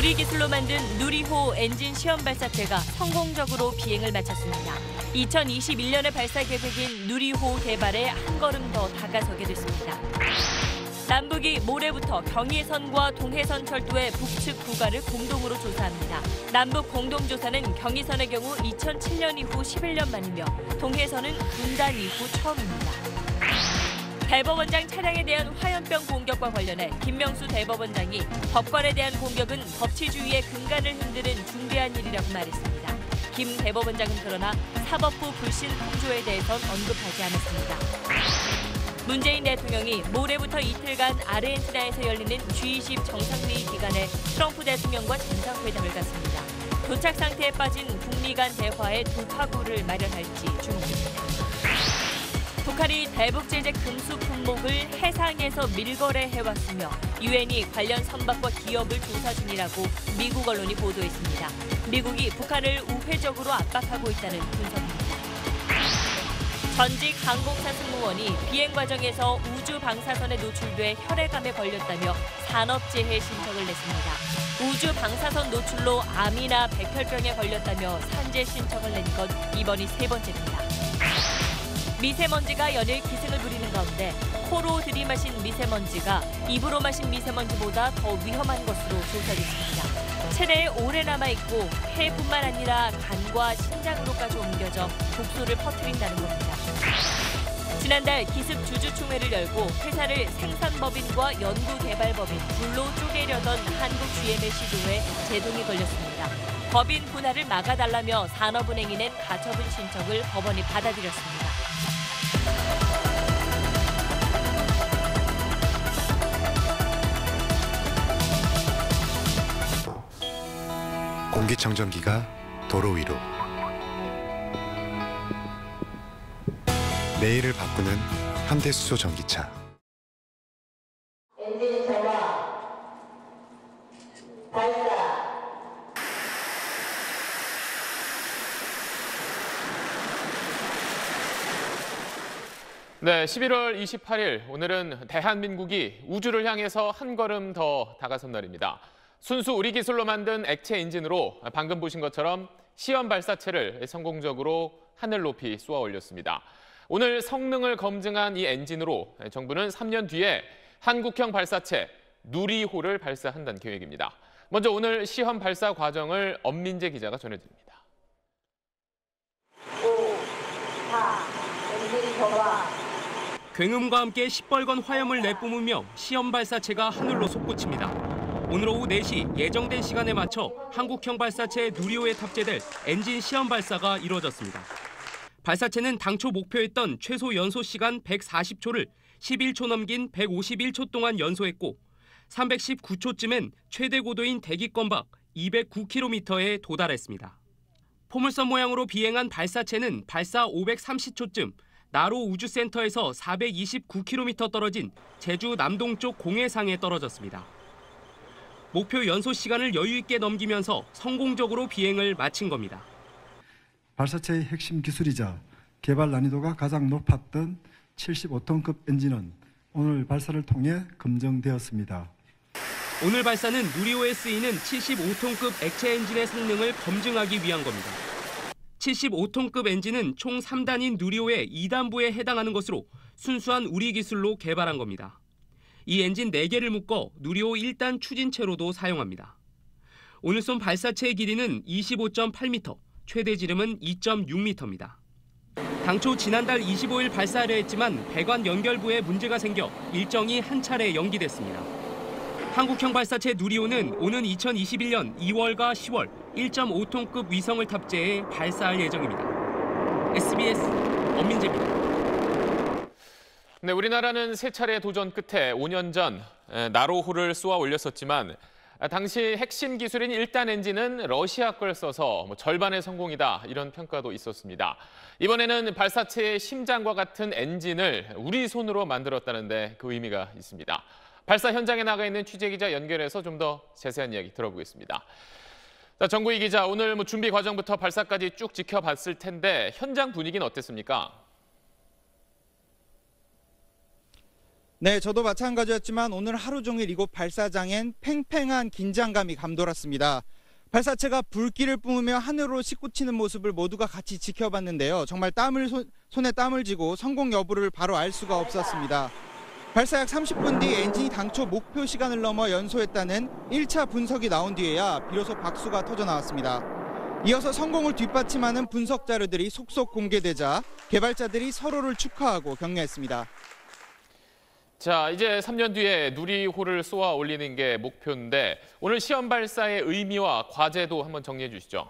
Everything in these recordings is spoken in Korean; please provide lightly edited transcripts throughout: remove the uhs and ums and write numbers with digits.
우리 기술로 만든 누리호 엔진 시험 발사체가 성공적으로 비행을 마쳤습니다. 2021년에 발사 계획인 누리호 개발에 한 걸음 더 다가서게 됐습니다. 남북이 모레부터 경의선과 동해선 철도의 북측 구간을 공동으로 조사합니다. 남북 공동조사는 경의선의 경우 2007년 이후 11년 만이며 동해선은 분단 이후 처음입니다. 대법원장 차량에 대한 화염병 공격과 관련해 김명수 대법원장이 법관에 대한 공격은 법치주의의 근간을 흔드는 중대한 일이라고 말했습니다. 김 대법원장은 그러나 사법부 불신 풍조에 대해선 언급하지 않았습니다. 문재인 대통령이 모레부터 이틀간 아르헨티나에서 열리는 G20 정상회의 기간에 트럼프 대통령과 정상회담을 갖습니다. 도착 상태에 빠진 북미 간 대화의 돌파구를 마련할지 주목됩니다. 북한이 대북 제재 금수 품목을 해상에서 밀거래해왔으며 유엔이 관련 선박과 기업을 조사 중이라고 미국 언론이 보도했습니다. 미국이 북한을 우회적으로 압박하고 있다는 분석입니다. 전직 항공사 승무원이 비행 과정에서 우주 방사선에 노출돼 혈액암에 걸렸다며 산업재해 신청을 냈습니다. 우주 방사선 노출로 암이나 백혈병에 걸렸다며 산재 신청을 낸 건 이번이 세 번째입니다. 미세먼지가 연일 기승을 부리는 가운데 코로 들이마신 미세먼지가 입으로 마신 미세먼지보다 더 위험한 것으로 조사됐습니다. 체내에 오래 남아있고 폐뿐만 아니라 간과 신장으로까지 옮겨져 독소를 퍼뜨린다는 겁니다. 지난달 기습 주주총회를 열고 회사를 생산법인과 연구개발법인 둘로 쪼개려던 한국GM의 시도에 제동이 걸렸습니다. 법인 분할을 막아달라며 산업은행이 낸 가처분 신청을 법원이 받아들였습니다. 공기청정기가 도로 위로 매일을 바꾸는 현대수소 전기차. 엔진 점화 발사. 네, 11월 28일 오늘은 대한민국이 우주를 향해서 한 걸음 더 다가선 날입니다. 순수 우리 기술로 만든 액체 엔진으로 방금 보신 것처럼 시험 발사체를 성공적으로 하늘 높이 쏘아 올렸습니다. 오늘 성능을 검증한 이 엔진으로 정부는 3년 뒤에 한국형 발사체 누리호를 발사한다는 계획입니다. 먼저 오늘 시험 발사 과정을 엄민재 기자가 전해드립니다. 5, 4, 엔진 점화. 굉음과 함께 시뻘건 화염을 내뿜으며 시험 발사체가 하늘로 솟구칩니다. 오늘 오후 4시 예정된 시간에 맞춰 한국형 발사체 누리호에 탑재될 엔진 시험 발사가 이루어졌습니다. 발사체는 당초 목표했던 최소 연소 시간 140초를 11초 넘긴 151초 동안 연소했고 319초쯤엔 최대 고도인 대기권 밖 209km에 도달했습니다. 포물선 모양으로 비행한 발사체는 발사 530초쯤 나로 우주센터에서 429km 떨어진 제주 남동쪽 공해상에 떨어졌습니다. 목표 연소 시간을 여유 있게 넘기면서 성공적으로 비행을 마친 겁니다. 발사체의 핵심 기술이자 개발 난이도가 가장 높았던 75톤급 엔진은 오늘 발사를 통해 검증되었습니다. 오늘 발사는 누리호에 쓰이는 75톤급 액체 엔진의 성능을 검증하기 위한 겁니다. 75톤급 엔진은 총 3단인 누리호의 2단부에 해당하는 것으로 순수한 우리 기술로 개발한 겁니다. 이 엔진 4개를 묶어 누리호 1단 추진체로도 사용합니다. 오늘 쏜 발사체의 길이는 25.8m, 최대 지름은 2.6m입니다. 당초 지난달 25일 발사하려 했지만 배관 연결부에 문제가 생겨 일정이 한 차례 연기됐습니다. 한국형 발사체 누리호는 오는 2021년 2월과 10월 1.5톤급 위성을 탑재해 발사할 예정입니다. SBS 엄민재입니다. 네, 우리나라는 세 차례 도전 끝에 5년 전 나로호를 쏘아 올렸었지만 당시 핵심 기술인 1단 엔진은 러시아 걸 써서 절반의 성공이다 이런 평가도 있었습니다. 이번에는 발사체의 심장과 같은 엔진을 우리 손으로 만들었다는데 그 의미가 있습니다. 발사 현장에 나가 있는 취재기자 연결해서 좀 더 자세한 이야기 들어보겠습니다. 자, 정구희 기자, 오늘 준비 과정부터 발사까지 쭉 지켜봤을 텐데 현장 분위기는 어땠습니까? 네, 저도 마찬가지였지만 오늘 하루 종일 이곳 발사장엔 팽팽한 긴장감이 감돌았습니다. 발사체가 불길을 뿜으며 하늘로 솟구치는 모습을 모두가 같이 지켜봤는데요. 정말 손에 땀을 쥐고 성공 여부를 바로 알 수가 없었습니다. 발사 약 30분 뒤 엔진이 당초 목표 시간을 넘어 연소했다는 1차 분석이 나온 뒤에야 비로소 박수가 터져 나왔습니다. 이어서 성공을 뒷받침하는 분석 자료들이 속속 공개되자 개발자들이 서로를 축하하고 격려했습니다. 자, 이제 3년 뒤에 누리호를 쏘아 올리는 게 목표인데 오늘 시험 발사의 의미와 과제도 한번 정리해 주시죠.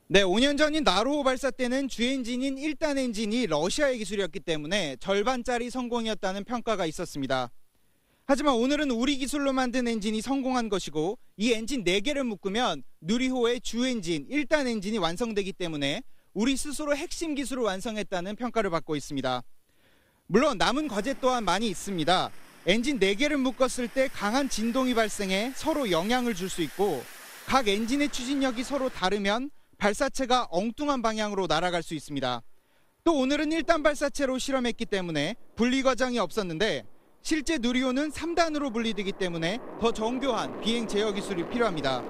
네, 5년 전인 나로호 발사 때는 주엔진인 1단 엔진이 러시아의 기술이었기 때문에 절반짜리 성공이었다는 평가가 있었습니다. 하지만 오늘은 우리 기술로 만든 엔진이 성공한 것이고 이 엔진 4개를 묶으면 누리호의 주엔진 1단 엔진이 완성되기 때문에 우리 스스로 핵심 기술을 완성했다는 평가를 받고 있습니다. 물론 남은 과제 또한 많이 있습니다. 엔진 4개를 묶었을 때 강한 진동이 발생해 서로 영향을 줄 수 있고 각 엔진의 추진력이 서로 다르면 발사체가 엉뚱한 방향으로 날아갈 수 있습니다. 또 오늘은 1단 발사체로 실험했기 때문에 분리 과정이 없었는데 실제 누리호는 3단으로 분리되기 때문에 더 정교한 비행 제어 기술이 필요합니다.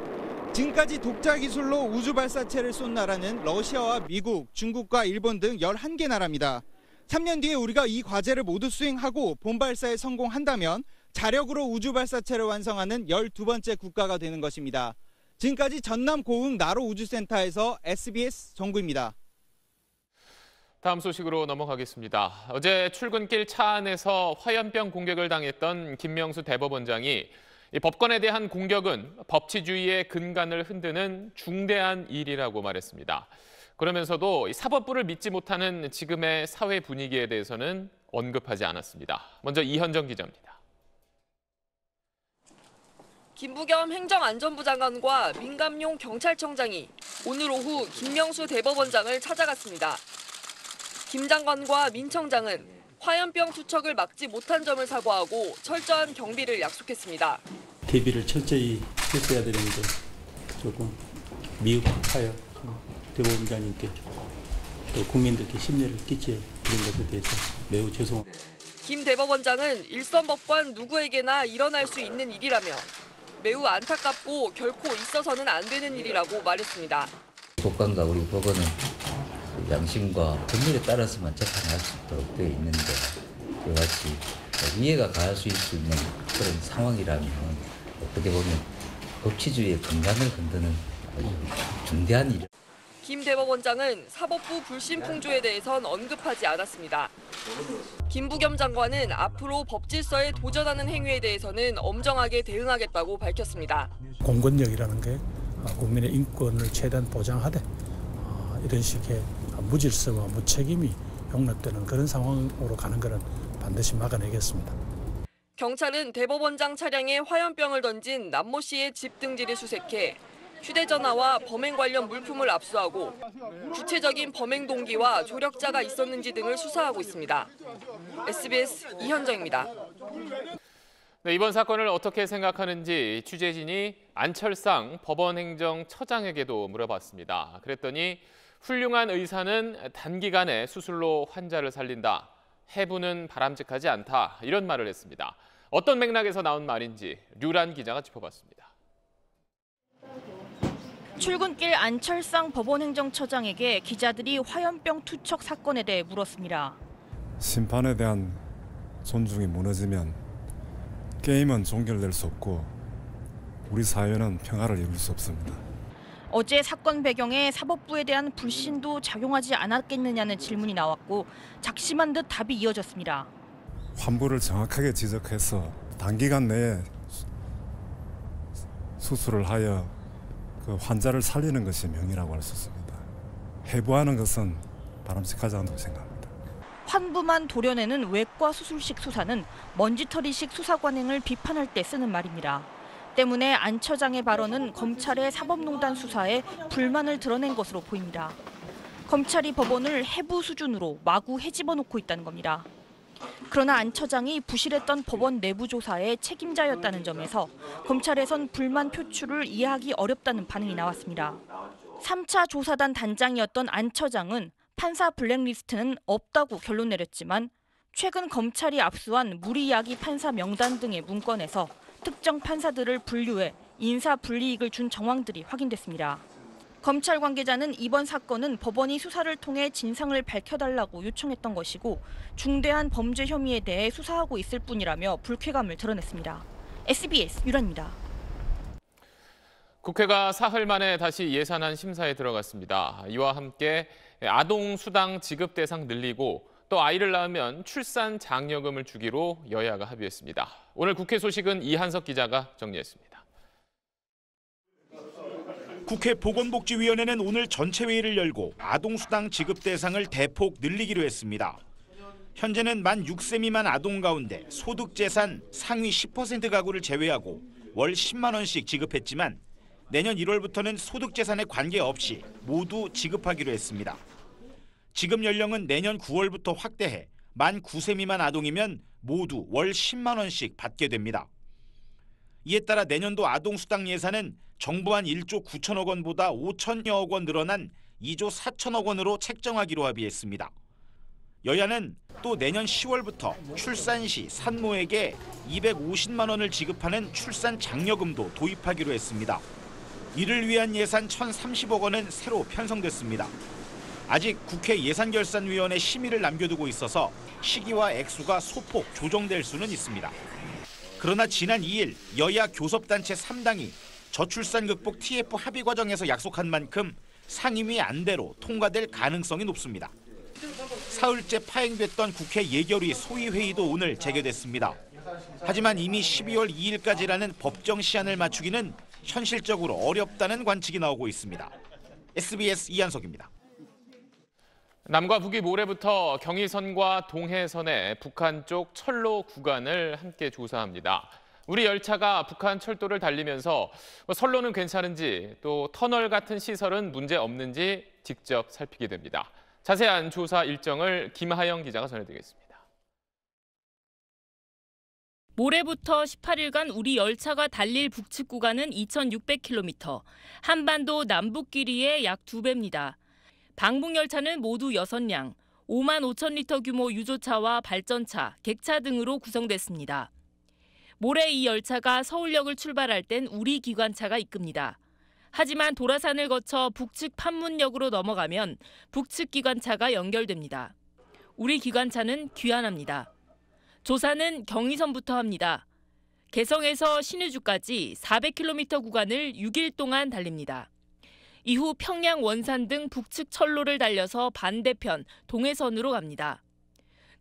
지금까지 독자 기술로 우주 발사체를 쏜 나라는 러시아와 미국, 중국과 일본 등 11개 나라입니다. 3년 뒤에 우리가 이 과제를 모두 수행하고 본발사에 성공한다면 자력으로 우주 발사체를 완성하는 12번째 국가가 되는 것입니다. 지금까지 전남 고흥 나로 우주센터에서 SBS 정구입니다. 다음 소식으로 넘어가겠습니다. 어제 출근길 차 안에서 화염병 공격을 당했던 김명수 대법원장이 이 법관에 대한 공격은 법치주의의 근간을 흔드는 중대한 일이라고 말했습니다. 그러면서도 사법부를 믿지 못하는 지금의 사회 분위기에 대해서는 언급하지 않았습니다. 먼저 이현정 기자입니다. 김부겸 행정안전부 장관과 민감용 경찰청장이 오늘 오후 김명수 대법원장을 찾아갔습니다. 김 장관과 민 청장은 화염병 투척을 막지 못한 점을 사과하고 철저한 경비를 약속했습니다. 대비를 철저히 했어야 되는데 조금 미흡하여 대법원장님께 또 국민들께 심려를 끼치는 것에 대해서 매우 죄송합니다. 김 대법원장은 일선 법관 누구에게나 일어날 수 있는 일이라며 매우 안타깝고 결코 있어서는 안 되는 일이라고 말했습니다. 법관과 우리 법원은 양심과 법률에 따라서만 재판할 수 있도록 되어 있는데 이와 같이 이해가 갈 수 있는 그런 상황이라면 어떻게 보면 법치주의의 근간을 흔드는 아주 중대한 일. 김 대법원장은 사법부 불신 풍조에 대해선 언급하지 않았습니다. 김부겸 장관은 앞으로 법질서에 도전하는 행위에 대해서는 엄정하게 대응하겠다고 밝혔습니다. 공권력이라는 게 국민의 인권을 최대한 보장하되 이런 식의 무질서와 무책임이 용납되는 그런 상황으로 가는 것은 반드시 막아내겠습니다. 경찰은 대법원장 차량에 화염병을 던진 남모 씨의 집 등지를 수색해 휴대전화와 범행 관련 물품을 압수하고 구체적인 범행 동기와 조력자가 있었는지 등을 수사하고 있습니다. SBS 이현정입니다. 네, 이번 사건을 어떻게 생각하는지 취재진이 안철상 법원행정처장에게도 물어봤습니다. 그랬더니 훌륭한 의사는 단기간에 수술로 환자를 살린다. 해부는 바람직하지 않다. 이런 말을 했습니다. 어떤 맥락에서 나온 말인지 류란 기자가 짚어봤습니다. 출근길 안철상 법원행정처장에게 기자들이 화염병 투척 사건에 대해 물었습니다. 심판에 대한 존중이 무너지면 게임은 종결될 수 없고 우리 사회는 평화를 이룰 수 없습니다. 어제 사건 배경에 사법부에 대한 불신도 작용하지 않았겠느냐는 질문이 나왔고 작심한 듯 답이 이어졌습니다. 환부를 정확하게 지적해서 단기간 내에 수술을 하여 그 환자를 살리는 것이 명의라고 할 수 있습니다. 해부하는 것은 바람직하지 않다고 생각합니다. 환부만 도려내는 외과 수술식 수사는 먼지털이식 수사 관행을 비판할 때 쓰는 말입니다. 때문에 안 처장의 발언은 검찰의 사법농단 수사에 불만을 드러낸 것으로 보입니다. 검찰이 법원을 해부 수준으로 마구 헤집어 놓고 있다는 겁니다. 그러나 안 처장이 부실했던 법원 내부 조사의 책임자였다는 점에서 검찰에선 불만 표출을 이해하기 어렵다는 반응이 나왔습니다. 3차 조사단 단장이었던 안 처장은 판사 블랙리스트는 없다고 결론 내렸지만 최근 검찰이 압수한 무리야기 판사 명단 등의 문건에서 특정 판사들을 분류해 인사 불이익을 준 정황들이 확인됐습니다. 검찰 관계자는 이번 사건은 법원이 수사를 통해 진상을 밝혀달라고 요청했던 것이고 중대한 범죄 혐의에 대해 수사하고 있을 뿐이라며 불쾌감을 드러냈습니다. SBS 유란입니다. 국회가 사흘 만에 다시 예산안 심사에 들어갔습니다. 이와 함께 아동 수당 지급 대상 늘리고 또 아이를 낳으면 출산 장려금을 주기로 여야가 합의했습니다. 오늘 국회 소식은 이한석 기자가 정리했습니다. 국회 보건복지위원회는 오늘 전체 회의를 열고 아동 수당 지급 대상을 대폭 늘리기로 했습니다. 현재는 만 6세 미만 아동 가운데 소득 재산 상위 10% 가구를 제외하고 월 10만 원씩 지급했지만 내년 1월부터는 소득 재산에 관계없이 모두 지급하기로 했습니다. 지급 연령은 내년 9월부터 확대해 만 9세 미만 아동이면 모두 월 10만 원씩 받게 됩니다. 이에 따라 내년도 아동수당 예산은 정부안 1조 9천억 원보다 5천여억 원 늘어난 2조 4천억 원으로 책정하기로 합의했습니다. 여야는 또 내년 10월부터 출산 시 산모에게 250만 원을 지급하는 출산 장려금도 도입하기로 했습니다. 이를 위한 예산 1,030억 원은 새로 편성됐습니다. 아직 국회 예산결산위원회 심의를 남겨두고 있어서 시기와 액수가 소폭 조정될 수는 있습니다. 그러나 지난 2일 여야 교섭단체 3당이 저출산 극복 TF 합의 과정에서 약속한 만큼 상임위 안대로 통과될 가능성이 높습니다. 사흘째 파행됐던 국회 예결위 소위회의도 오늘 재개됐습니다. 하지만 이미 12월 2일까지라는 법정 시한을 맞추기는 현실적으로 어렵다는 관측이 나오고 있습니다. SBS 이한석입니다. 남과 북이 모레부터 경의선과 동해선의 북한 쪽 철로 구간을 함께 조사합니다. 우리 열차가 북한 철도를 달리면서 선로는 괜찮은지 또 터널 같은 시설은 문제 없는지 직접 살피게 됩니다. 자세한 조사 일정을 김하영 기자가 전해드리겠습니다. 모레부터 18일간 우리 열차가 달릴 북측 구간은 2,600km, 한반도 남북 길이의 약 2배입니다. 방북 열차는 모두 6량, 5만 5천 리터 규모 유조차와 발전차, 객차 등으로 구성됐습니다. 모레 이 열차가 서울역을 출발할 땐 우리 기관차가 이끕니다. 하지만 도라산을 거쳐 북측 판문역으로 넘어가면 북측 기관차가 연결됩니다. 우리 기관차는 귀환합니다. 조사는 경의선부터 합니다. 개성에서 신의주까지 400km 구간을 6일 동안 달립니다. 이후 평양, 원산 등 북측 철로를 달려서 반대편 동해선으로 갑니다.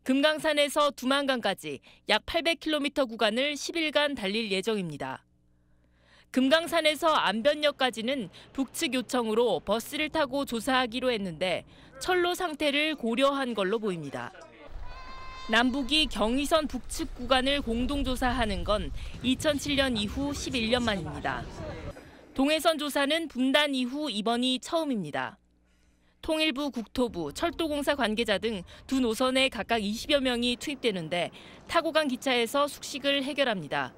금강산에서 두만강까지 약 800km 구간을 10일간 달릴 예정입니다. 금강산에서 안변역까지는 북측 요청으로 버스를 타고 조사하기로 했는데 철로 상태를 고려한 걸로 보입니다. 남북이 경의선 북측 구간을 공동조사하는 건 2007년 이후 11년 만입니다. 동해선 조사는 분단 이후 이번이 처음입니다. 통일부, 국토부, 철도공사 관계자 등 두 노선에 각각 20여 명이 투입되는데 타고 간 기차에서 숙식을 해결합니다.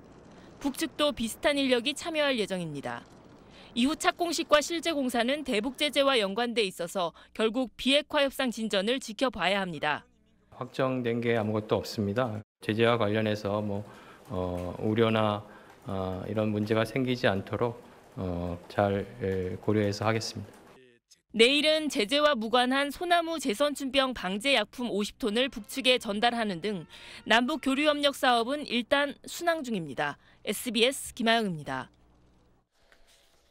북측도 비슷한 인력이 참여할 예정입니다. 이후 착공식과 실제 공사는 대북 제재와 연관돼 있어서 결국 비핵화 협상 진전을 지켜봐야 합니다. 확정된 게 아무것도 없습니다. 제재와 관련해서 우려나 이런 문제가 생기지 않도록 잘 고려해서 하겠습니다. 내일은 제재와 무관한 소나무 제선춘병 방제 약품 50톤을 북측에 전달하는 등 남북 교류 협력 사업은 일단 순항 중입니다. SBS 김하영입니다.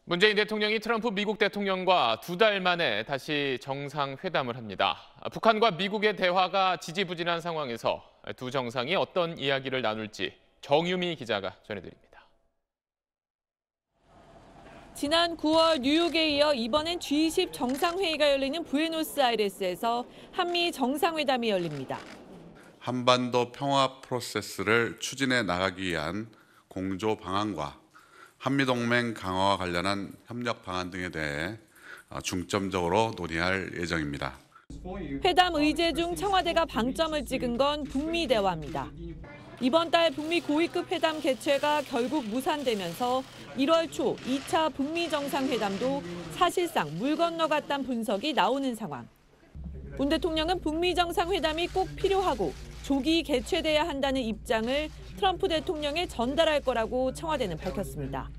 문재인 대통령이 트럼프 미국 대통령과 2달 만에 다시 정상회담을 합니다. 북한과 미국의 대화가 지지부진한 상황에서 두 정상이 어떤 이야기를 나눌지 정유미 기자가 전해드립니다. 지난 9월 뉴욕에 이어 이번엔 G20 정상회의가 열리는 부에노스아이레스에서 한미 정상회담이 열립니다. 한반도 평화 프로세스를 추진해 나가기 위한 공조 방안과 한미동맹 강화와 관련한 협력 방안 등에 대해 중점적으로 논의할 예정입니다. 회담 의제 중 청와대가 방점을 찍은 건 북미 대화입니다. 이번 달 북미 고위급 회담 개최가 결국 무산되면서 1월 초 2차 북미 정상회담도 사실상 물 건너갔다는 분석이 나오는 상황. 문 대통령은 북미 정상회담이 꼭 필요하고 조기 개최돼야 한다는 입장을 트럼프 대통령에 전달할 거라고 청와대는 밝혔습니다.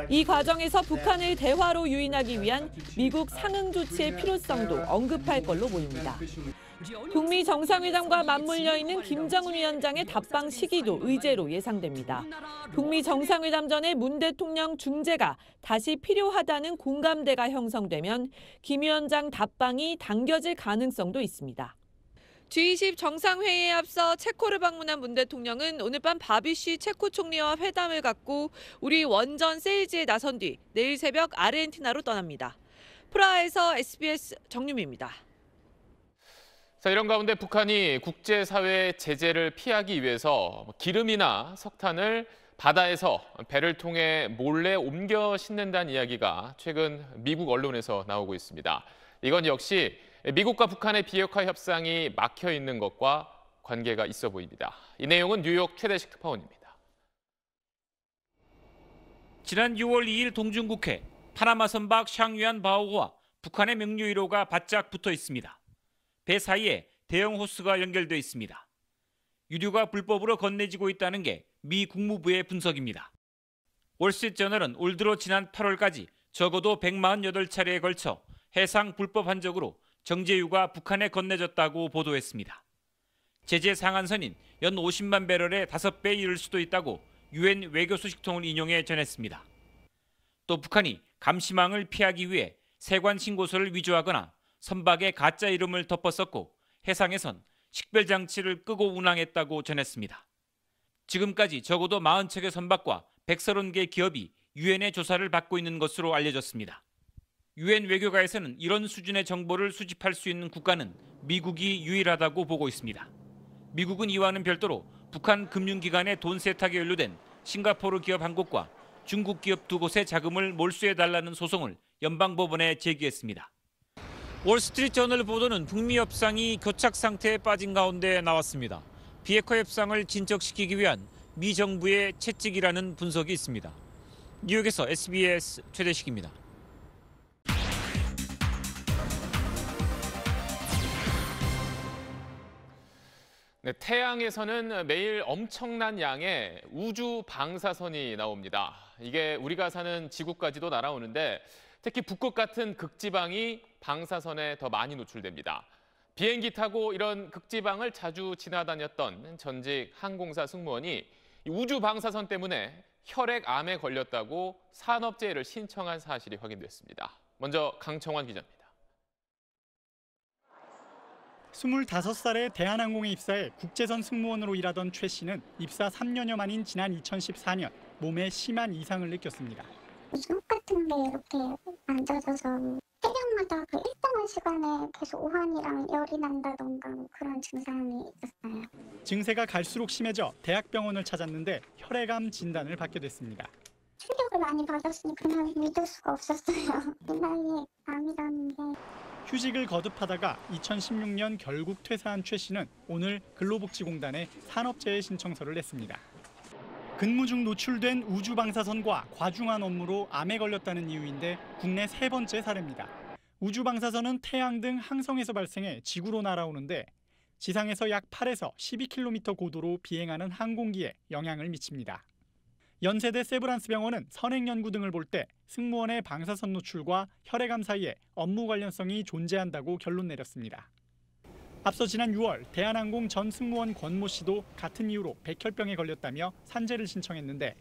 이 과정에서 북한을 대화로 유인하기 위한 미국 상응 조치의 필요성도 언급할 걸로 보입니다. 북미 정상회담과 맞물려 있는 김정은 위원장의 답방 시기도 의제로 예상됩니다. 북미 정상회담 전에 문 대통령 중재가 다시 필요하다는 공감대가 형성되면 김 위원장 답방이 당겨질 가능성도 있습니다. G20 정상회의에 앞서 체코를 방문한 문 대통령은 오늘 밤 바비쉬 체코 총리와 회담을 갖고 우리 원전 세일즈에 나선 뒤 내일 새벽 아르헨티나로 떠납니다. 프라하에서 SBS 정유미입니다. 자, 이런 가운데 북한이 국제사회의 제재를 피하기 위해서 기름이나 석탄을 바다에서 배를 통해 몰래 옮겨 싣는다는 이야기가 최근 미국 언론에서 나오고 있습니다. 이건 역시 미국과 북한의 비핵화 협상이 막혀 있는 것과 관계가 있어 보입니다. 이 내용은 뉴욕 최대식 특파원입니다. 지난 6월 2일 동중국해 파나마 선박 샹유안 바오호와 북한의 명류 1호가 바짝 붙어 있습니다. 배 사이에 대형 호스가 연결돼 있습니다. 유류가 불법으로 건네지고 있다는 게 미 국무부의 분석입니다. 월스트리트저널은 올 들어 지난 8월까지 적어도 148차례에 걸쳐 해상 불법 한적으로 정제유가 북한에 건네졌다고 보도했습니다. 제재 상한선인 연 50만 배럴의 5배에 이를 수도 있다고 유엔 외교 소식통을 인용해 전했습니다. 또 북한이 감시망을 피하기 위해 세관 신고서를 위조하거나 선박에 가짜 이름을 덮었었고 해상에선 식별 장치를 끄고 운항했다고 전했습니다. 지금까지 적어도 40척의 선박과 130개 기업이 유엔의 조사를 받고 있는 것으로 알려졌습니다. 유엔 외교가에서는 이런 수준의 정보를 수집할 수 있는 국가는 미국이 유일하다고 보고 있습니다. 미국은 이와는 별도로 북한 금융기관의 돈 세탁에 연루된 싱가포르 기업 한 곳과 중국 기업 2곳의 자금을 몰수해달라는 소송을 연방법원에 제기했습니다. 월스트리트저널 보도는 북미 협상이 교착 상태에 빠진 가운데 나왔습니다. 비핵화 협상을 진척시키기 위한 미 정부의 채찍이라는 분석이 있습니다. 뉴욕에서 SBS 최대식입니다. 네, 태양에서는 매일 엄청난 양의 우주 방사선이 나옵니다. 이게 우리가 사는 지구까지도 날아오는데 특히 북극 같은 극지방이 방사선에 더 많이 노출됩니다. 비행기 타고 이런 극지방을 자주 지나다녔던 전직 항공사 승무원이 우주 방사선 때문에 혈액암에 걸렸다고 산업재해를 신청한 사실이 확인됐습니다. 먼저 강청환 기자입니다. 25살에 대한항공에 입사해 국제선 승무원으로 일하던 최 씨는 입사 3년여 만인 지난 2014년 몸에 심한 이상을 느꼈습니다. 속 같은 게 이렇게 만져져서 새벽마다 그 일정한 시간에 계속 오한이랑 열이 난다던가 그런 증상이 있었어요. 증세가 갈수록 심해져 대학병원을 찾았는데 혈액암 진단을 받게 됐습니다. 충격을 많이 받았으니 그냥 믿을 수가 없었어요. 이 나이에 암이라는 게. 휴직을 거듭하다가 2016년 결국 퇴사한 최 씨는 오늘 근로복지공단에 산업재해 신청서를 냈습니다. 근무 중 노출된 우주 방사선과 과중한 업무로 암에 걸렸다는 이유인데 국내 3번째 사례입니다. 우주 방사선은 태양 등 항성에서 발생해 지구로 날아오는데 지상에서 약 8에서 12km 고도로 비행하는 항공기에 영향을 미칩니다. 연세대 세브란스 병원은 선행 연구 등을 볼 때 승무원의 방사선 노출과 혈액암 사이에 업무 관련성이 존재한다고 결론 내렸습니다. 앞서 지난 6월 대한항공 전 승무원 권모 씨도 같은 이유로 백혈병에 걸렸다며 산재를 신청했는데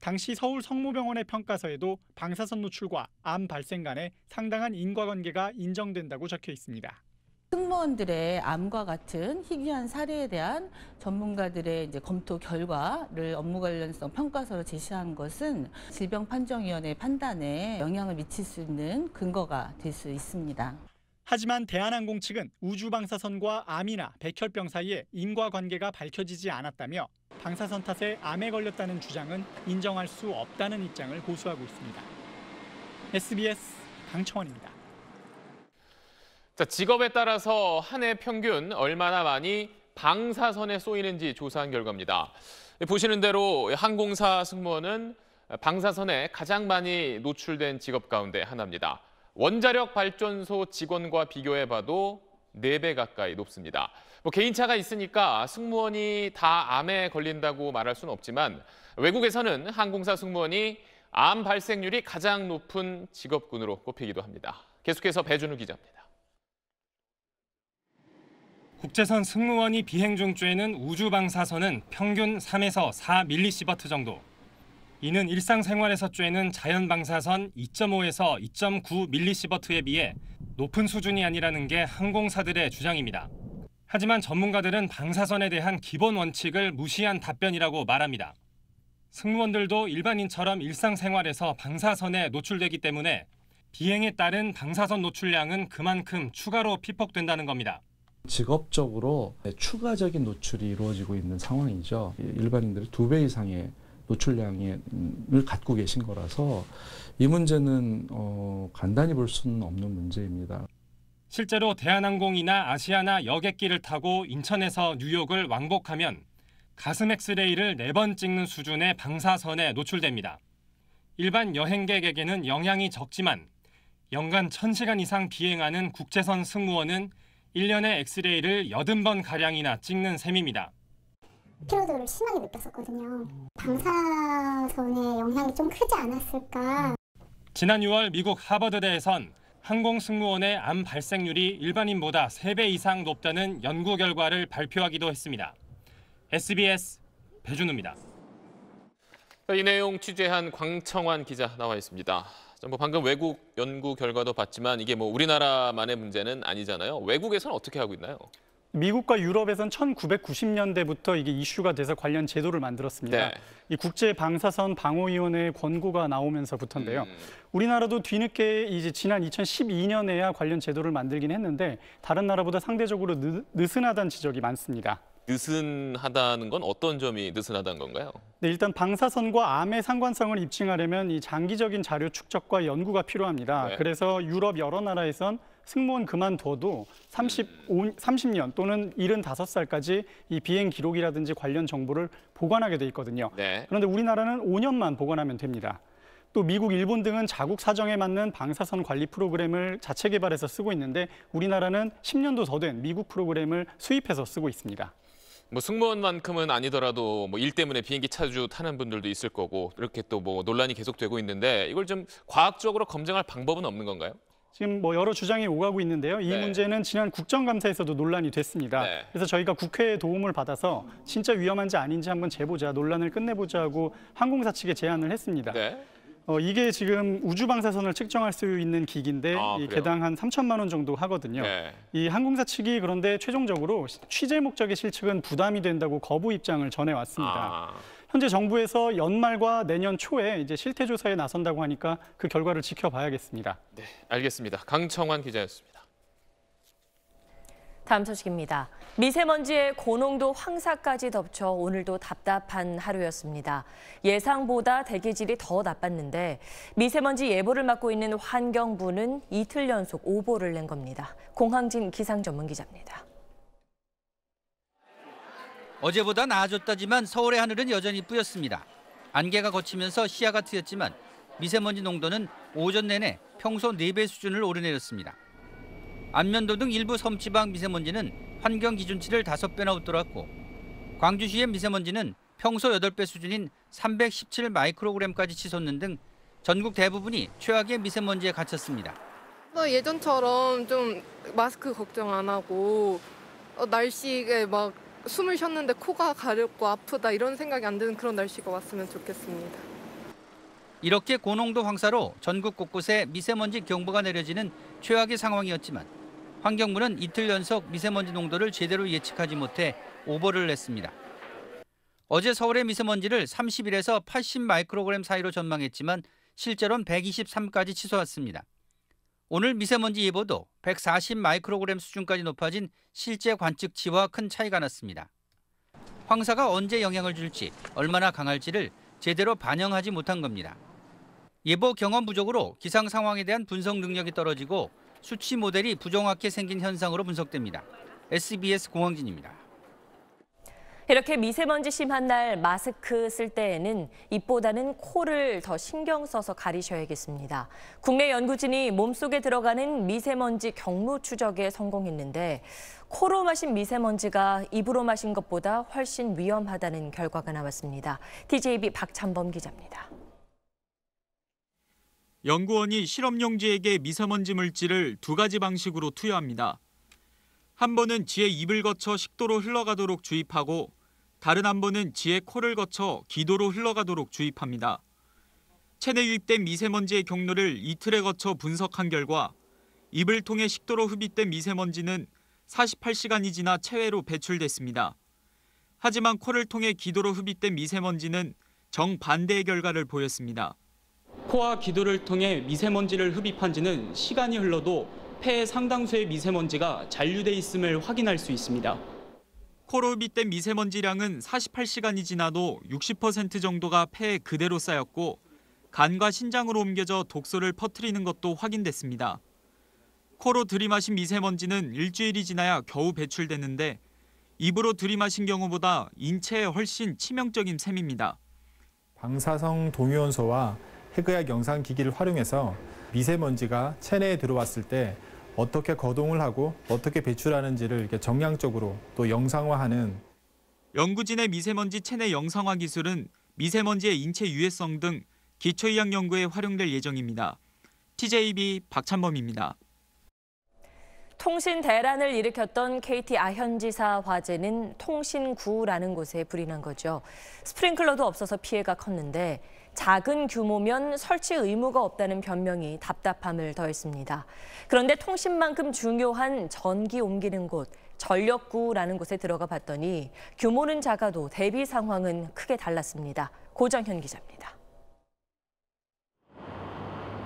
당시 서울 성모병원의 평가서에도 방사선 노출과 암 발생 간에 상당한 인과관계가 인정된다고 적혀 있습니다. 승무원들의 암과 같은 희귀한 사례에 대한 전문가들의 검토 결과를 업무 관련성 평가서로 제시한 것은 질병판정위원회 판단에 영향을 미칠 수 있는 근거가 될 수 있습니다. 하지만 대한항공 측은 우주 방사선과 암이나 백혈병 사이에 인과관계가 밝혀지지 않았다며 방사선 탓에 암에 걸렸다는 주장은 인정할 수 없다는 입장을 고수하고 있습니다. SBS 강청원입니다. 자, 직업에 따라서 한 해 평균 얼마나 많이 방사선에 쏘이는지 조사한 결과입니다. 보시는 대로 항공사 승무원은 방사선에 가장 많이 노출된 직업 가운데 하나입니다. 원자력 발전소 직원과 비교해봐도 4배 가까이 높습니다. 개인차가 있으니까 승무원이 다 암에 걸린다고 말할 수는 없지만 외국에서는 항공사 승무원이 암 발생률이 가장 높은 직업군으로 꼽히기도 합니다. 계속해서 배준우 기자입니다. 국제선 승무원이 비행 중 쬐는 우주방사선은 평균 3에서 4mSv 정도. 이는 일상생활에서 쬐는 자연방사선 2.5에서 2.9mSv에 비해 높은 수준이 아니라는 게 항공사들의 주장입니다. 하지만 전문가들은 방사선에 대한 기본 원칙을 무시한 답변이라고 말합니다. 승무원들도 일반인처럼 일상생활에서 방사선에 노출되기 때문에 비행에 따른 방사선 노출량은 그만큼 추가로 피폭된다는 겁니다. 직업적으로 추가적인 노출이 이루어지고 있는 상황이죠. 일반인들의 2배 이상의 노출량을 갖고 계신 거라서 이 문제는 간단히 볼 수는 없는 문제입니다. 실제로 대한항공이나 아시아나 여객기를 타고 인천에서 뉴욕을 왕복하면 가슴 엑스레이를 4번 찍는 수준의 방사선에 노출됩니다. 일반 여행객에게는 영향이 적지만 연간 1000시간 이상 비행하는 국제선 승무원은 1년에 엑스레이를 80번가량이나 찍는 셈입니다. 피로도를 심하게 느꼈었거든요. 방사선의 영향이 좀 크지 않았을까. 지난 6월 미국 하버드대에선 항공 승무원의 암 발생률이 일반인보다 3배 이상 높다는 연구 결과를 발표하기도 했습니다. SBS 배준우입니다. 이 내용 취재한 광청환 기자 나와 있습니다. 방금 외국 연구 결과도 봤지만 이게 우리나라만의 문제는 아니잖아요. 외국에서는 어떻게 하고 있나요? 미국과 유럽에선 1990년대부터 이게 이슈가 돼서 관련 제도를 만들었습니다. 네. 이 국제방사선 방호위원회의 권고가 나오면서부터인데요. 우리나라도 뒤늦게 이제 지난 2012년에야 관련 제도를 만들긴 했는데 다른 나라보다 상대적으로 느슨하다는 지적이 많습니다. 느슨하다는 건 어떤 점이 느슨하다는 건가요? 네, 일단 방사선과 암의 상관성을 입증하려면 이 장기적인 자료 축적과 연구가 필요합니다. 네. 그래서 유럽 여러 나라에선 승무원 그만둬도 30년 또는 75살까지 이 비행 기록이라든지 관련 정보를 보관하게 돼 있거든요. 네. 그런데 우리나라는 5년만 보관하면 됩니다. 또 미국, 일본 등은 자국 사정에 맞는 방사선 관리 프로그램을 자체 개발해서 쓰고 있는데 우리나라는 10년도 더 된 미국 프로그램을 수입해서 쓰고 있습니다. 승무원만큼은 아니더라도 일 때문에 비행기 자주 타는 분들도 있을 거고 이렇게 또 논란이 계속되고 있는데 이걸 좀 과학적으로 검증할 방법은 없는 건가요? 지금 여러 주장이 오가고 있는데요. 이 문제는 지난 국정감사에서도 논란이 됐습니다. 네. 그래서 저희가 국회의 도움을 받아서 진짜 위험한지 아닌지 한번 재보자, 논란을 끝내보자 하고 항공사 측에 제안을 했습니다. 네. 이게 지금 우주방사선을 측정할 수 있는 기기인데 이 개당 한 3천만 원 정도 하거든요. 네. 이 항공사 측이 그런데 최종적으로 취재 목적의 실측은 부담이 된다고 거부 입장을 전해왔습니다. 현재 정부에서 연말과 내년 초에 이제 실태 조사에 나선다고 하니까 그 결과를 지켜봐야겠습니다. 네, 알겠습니다. 강청환 기자였습니다. 다음 소식입니다. 미세먼지에 고농도 황사까지 덮쳐 오늘도 답답한 하루였습니다. 예상보다 대기질이 더 나빴는데 미세먼지 예보를 맡고 있는 환경부는 이틀 연속 오보를 낸 겁니다. 공항진 기상전문기자입니다. 어제보다 나아졌다지만 서울의 하늘은 여전히 뿌였습니다. 안개가 걷히면서 시야가 트였지만 미세먼지 농도는 오전 내내 평소 4배 수준을 오르내렸습니다. 안면도 등 일부 섬지방 미세먼지는 환경 기준치를 5배나 웃돌았고 광주시의 미세먼지는 평소 8배 수준인 317 마이크로그램까지 치솟는 등 전국 대부분이 최악의 미세먼지에 갇혔습니다. 예전처럼 좀 마스크 걱정 안 하고 날씨에 막 숨을 쉬었는데 코가 가렵고 아프다 이런 생각이 안 드는 그런 날씨가 왔으면 좋겠습니다. 이렇게 고농도 황사로 전국 곳곳에 미세먼지 경보가 내려지는 최악의 상황이었지만 환경부는 이틀 연속 미세먼지 농도를 제대로 예측하지 못해 오보를 냈습니다. 어제 서울의 미세먼지를 31에서 80 마이크로그램 사이로 전망했지만 실제로는 123까지 치솟았습니다. 오늘 미세먼지 예보도 140 마이크로그램 수준까지 높아진 실제 관측치와 큰 차이가 났습니다. 황사가 언제 영향을 줄지, 얼마나 강할지를 제대로 반영하지 못한 겁니다. 예보 경험 부족으로 기상 상황에 대한 분석 능력이 떨어지고 수치 모델이 부정확히 생긴 현상으로 분석됩니다. SBS 공항진입니다. 이렇게 미세먼지 심한 날 마스크 쓸 때에는 입보다는 코를 더 신경 써서 가리셔야겠습니다. 국내 연구진이 몸속에 들어가는 미세먼지 경로 추적에 성공했는데 코로 마신 미세먼지가 입으로 마신 것보다 훨씬 위험하다는 결과가 나왔습니다. TJB 박찬범 기자입니다. 연구원이 실험용지에게 미세먼지 물질을 두 가지 방식으로 투여합니다. 한 번은 지의 입을 거쳐 식도로 흘러가도록 주입하고 다른 한 번은 지의 코를 거쳐 기도로 흘러가도록 주입합니다. 체내 유입된 미세먼지의 경로를 이틀에 거쳐 분석한 결과 입을 통해 식도로 흡입된 미세먼지는 48시간이 지나 체외로 배출됐습니다. 하지만 코를 통해 기도로 흡입된 미세먼지는 정반대의 결과를 보였습니다. 코와 기도를 통해 미세먼지를 흡입한 지는 시간이 흘러도 폐의 상당수의 미세먼지가 잔류돼 있음을 확인할 수 있습니다. 코로 흡입된 미세먼지량은 48시간이 지나도 60% 정도가 폐에 그대로 쌓였고 간과 신장으로 옮겨져 독소를 퍼뜨리는 것도 확인됐습니다. 코로 들이마신 미세먼지는 일주일이 지나야 겨우 배출되는데 입으로 들이마신 경우보다 인체에 훨씬 치명적인 셈입니다. 방사성 동위원소와 핵의학 영상기기를 활용해서 미세먼지가 체내에 들어왔을 때 어떻게 거동을 하고 어떻게 배출하는지를 이렇게 정량적으로 또 영상화하는 연구진의 미세먼지 체내 영상화 기술은 미세먼지의 인체 유해성 등 기초의학 연구에 활용될 예정입니다. TJB 박찬범입니다. 통신 대란을 일으켰던 KT 아현지사 화재는 통신구라는 곳에 불이 난 거죠. 스프링클러도 없어서 피해가 컸는데 작은 규모면 설치 의무가 없다는 변명이 답답함을 더했습니다. 그런데 통신만큼 중요한 전기 옮기는 곳, 전력구라는 곳에 들어가 봤더니 규모는 작아도 대비 상황은 크게 달랐습니다. 고정현 기자입니다.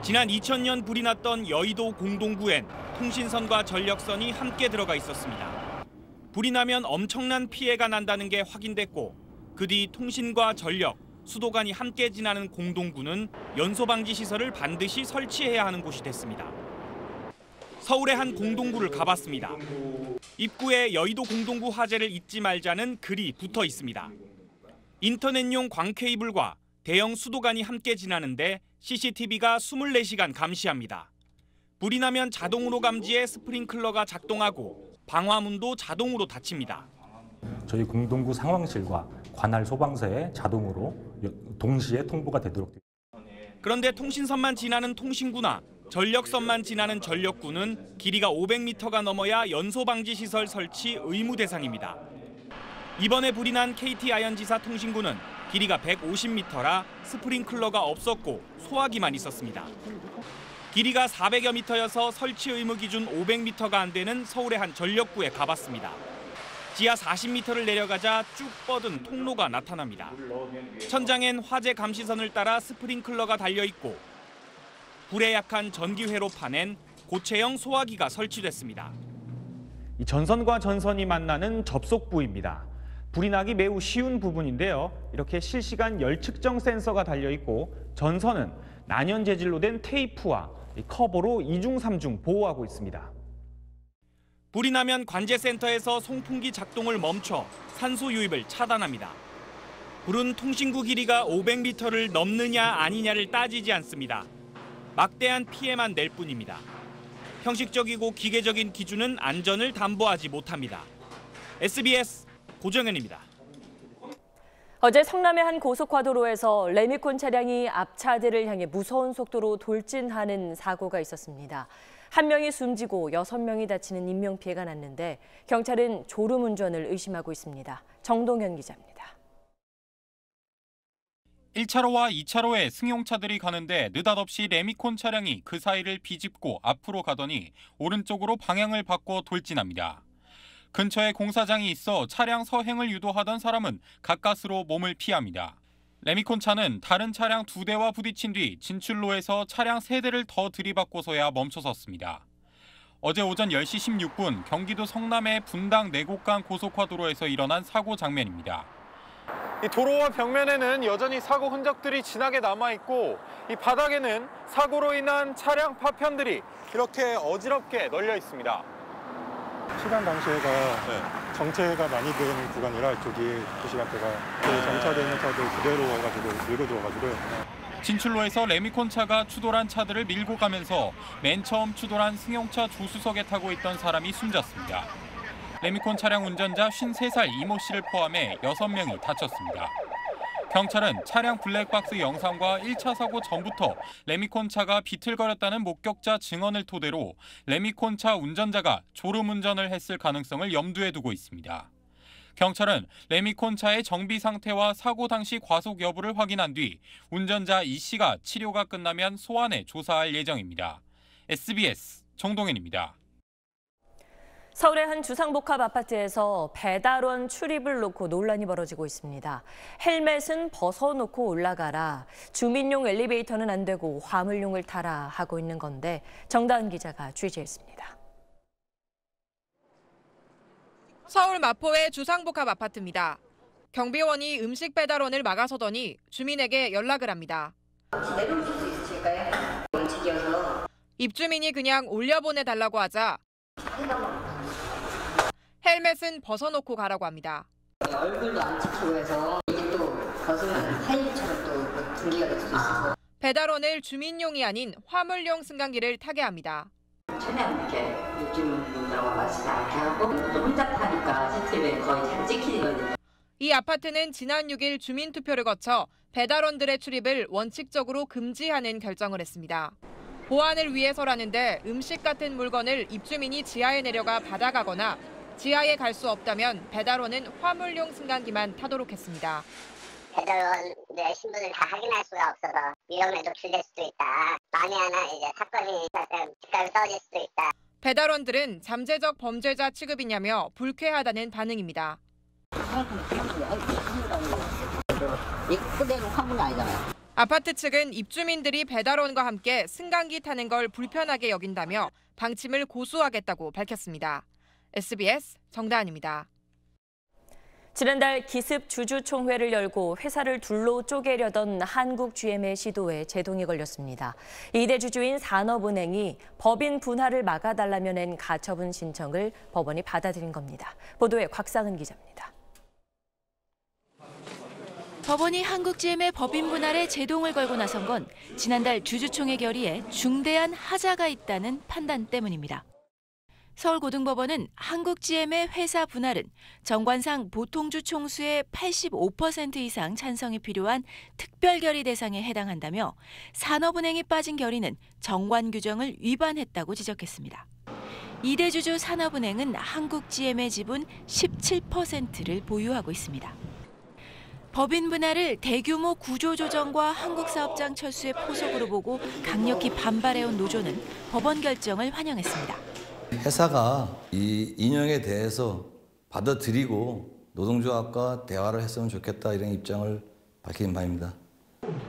지난 2000년 불이 났던 여의도 공동구엔 통신선과 전력선이 함께 들어가 있었습니다. 불이 나면 엄청난 피해가 난다는 게 확인됐고 그 뒤 통신과 전력, 수도관이 함께 지나는 공동구는 연소방지 시설을 반드시 설치해야 하는 곳이 됐습니다. 서울의 한 공동구를 가봤습니다. 입구에 여의도 공동구 화재를 잊지 말자는 글이 붙어 있습니다. 인터넷용 광 케이블과 대형 수도관이 함께 지나는데 CCTV가 24시간 감시합니다. 불이 나면 자동으로 감지해 스프링클러가 작동하고 방화문도 자동으로 닫힙니다. 저희 공동구 상황실과 관할 소방서에 자동으로 동시에 통보가 되도록 됩니다. 그런데 통신선만 지나는 통신구나 전력선만 지나는 전력구는 길이가 500m가 넘어야 연소방지 시설 설치 의무 대상입니다. 이번에 불이 난 KT 아현지사 통신구는 길이가 150m라 스프링클러가 없었고 소화기만 있었습니다. 길이가 400여 미터여서 설치 의무 기준 500m가 안 되는 서울의 한 전력구에 가봤습니다. 지하 40m를 내려가자 쭉 뻗은 통로가 나타납니다. 천장엔 화재 감시선을 따라 스프링클러가 달려있고 불에 약한 전기회로 파낸 고체형 소화기가 설치됐습니다. 이 전선과 전선이 만나는 접속부입니다. 불이 나기 매우 쉬운 부분인데요. 이렇게 실시간 열 측정 센서가 달려있고 전선은 난연 재질로 된 테이프와 커버로 2중 3중 보호하고 있습니다. 불이 나면 관제센터에서 송풍기 작동을 멈춰 산소 유입을 차단합니다. 불은 통신구 길이가 500m를 넘느냐 아니냐를 따지지 않습니다. 막대한 피해만 낼 뿐입니다. 형식적이고 기계적인 기준은 안전을 담보하지 못합니다. SBS 고정현입니다. 어제 성남의 한 고속화도로에서 레미콘 차량이 앞차들을 향해 무서운 속도로 돌진하는 사고가 있었습니다. 한 명이 숨지고 6명이 다치는 인명피해가 났는데 경찰은 졸음운전을 의심하고 있습니다. 정동현 기자입니다. 1차로와 2차로에 승용차들이 가는데 느닷없이 레미콘 차량이 그 사이를 비집고 앞으로 가더니 오른쪽으로 방향을 바꿔 돌진합니다. 근처에 공사장이 있어 차량 서행을 유도하던 사람은 가까스로 몸을 피합니다. 레미콘 차는 다른 차량 2대와 부딪힌 뒤 진출로에서 차량 3대를 더 들이받고서야 멈춰섰습니다. 어제 오전 10시 16분 경기도 성남의 분당 내곡간 고속화도로에서 일어난 사고 장면입니다. 이 도로와 벽면에는 여전히 사고 흔적들이 진하게 남아있고 이 바닥에는 사고로 인한 차량 파편들이 이렇게 어지럽게 널려 있습니다. 시간 당시에가 정체가 많이 되는 구간이라 이쪽이 그 시간대가 정차되어 있는 차들 그대로 와가지고 밀고 들어가지고요. 진출로에서 레미콘 차가 추돌한 차들을 밀고 가면서 맨 처음 추돌한 승용차 조수석에 타고 있던 사람이 숨졌습니다. 레미콘 차량 운전자 53살 이모 씨를 포함해 6명이 다쳤습니다. 경찰은 차량 블랙박스 영상과 1차 사고 전부터 레미콘 차가 비틀거렸다는 목격자 증언을 토대로 레미콘 차 운전자가 졸음운전을 했을 가능성을 염두에 두고 있습니다. 경찰은 레미콘 차의 정비 상태와 사고 당시 과속 여부를 확인한 뒤 운전자 이 씨가 치료가 끝나면 소환해 조사할 예정입니다. SBS 정동현입니다. 서울의 한 주상복합 아파트에서 배달원 출입을 놓고 논란이 벌어지고 있습니다. 헬멧은 벗어놓고 올라가라, 주민용 엘리베이터는 안 되고 화물용을 타라 하고 있는 건데 정다은 기자가 취재했습니다. 서울 마포의 주상복합 아파트입니다. 경비원이 음식 배달원을 막아서더니 주민에게 연락을 합니다. 내려오실 수 있으실까요? 원칙이어서. 입주민이 그냥 올려보내달라고 하자 헬멧은 벗어놓고 가라고 합니다. 얼굴도 안 찍히고 해서 이게 또 벗으면 헬멧처럼 또 분기가 될 수도 있어서. 배달원을 주민용이 아닌 화물용 승강기를 타게 합니다. 최대한 이렇게 입주민분들하고 같이 않게 하고 또 혼자 타니까 CCTV에 거의 잘 찍히거든요. 이 아파트는 지난 6일 주민투표를 거쳐 배달원들의 출입을 원칙적으로 금지하는 결정을 했습니다. 보안을 위해서라는데 음식 같은 물건을 입주민이 지하에 내려가 받아가거나 지하에 갈 수 없다면 배달원은 화물용 승강기만 타도록 했습니다. 배달원의 신분을 다 확인할 수가 없어서 위험에 노출될 수도 있다. 만에 하나 이제 사건이 집값이 떨어질 수도 있다. 배달원들은 잠재적 범죄자 취급이냐며 불쾌하다는 반응입니다. 그대로 화물이 아니잖아요. 아파트 측은 입주민들이 배달원과 함께 승강기 타는 걸 불편하게 여긴다며 방침을 고수하겠다고 밝혔습니다. SBS 정다은입니다. 지난달 기습 주주총회를 열고 회사를 둘로 쪼개려던 한국 GM의 시도에 제동이 걸렸습니다. 2대 주주인 산업은행이 법인 분할을 막아달라며 낸 가처분 신청을 법원이 받아들인 겁니다. 보도에 곽상은 기자입니다. 법원이 한국 GM의 법인 분할에 제동을 걸고 나선 건 지난달 주주총회 결의에 중대한 하자가 있다는 판단 때문입니다. 서울고등법원은 한국 GM의 회사 분할은 정관상 보통주 총수의 85% 이상 찬성이 필요한 특별결의 대상에 해당한다며 산업은행이 빠진 결의는 정관 규정을 위반했다고 지적했습니다. 2대 주주 산업은행은 한국 GM의 지분 17%를 보유하고 있습니다. 법인 분할을 대규모 구조조정과 한국사업장 철수의 포석으로 보고 강력히 반발해온 노조는 법원 결정을 환영했습니다. 회사가 이 인용에 대해서 받아들이고 노동조합과 대화를 했으면 좋겠다 이런 입장을 밝힌 바입니다.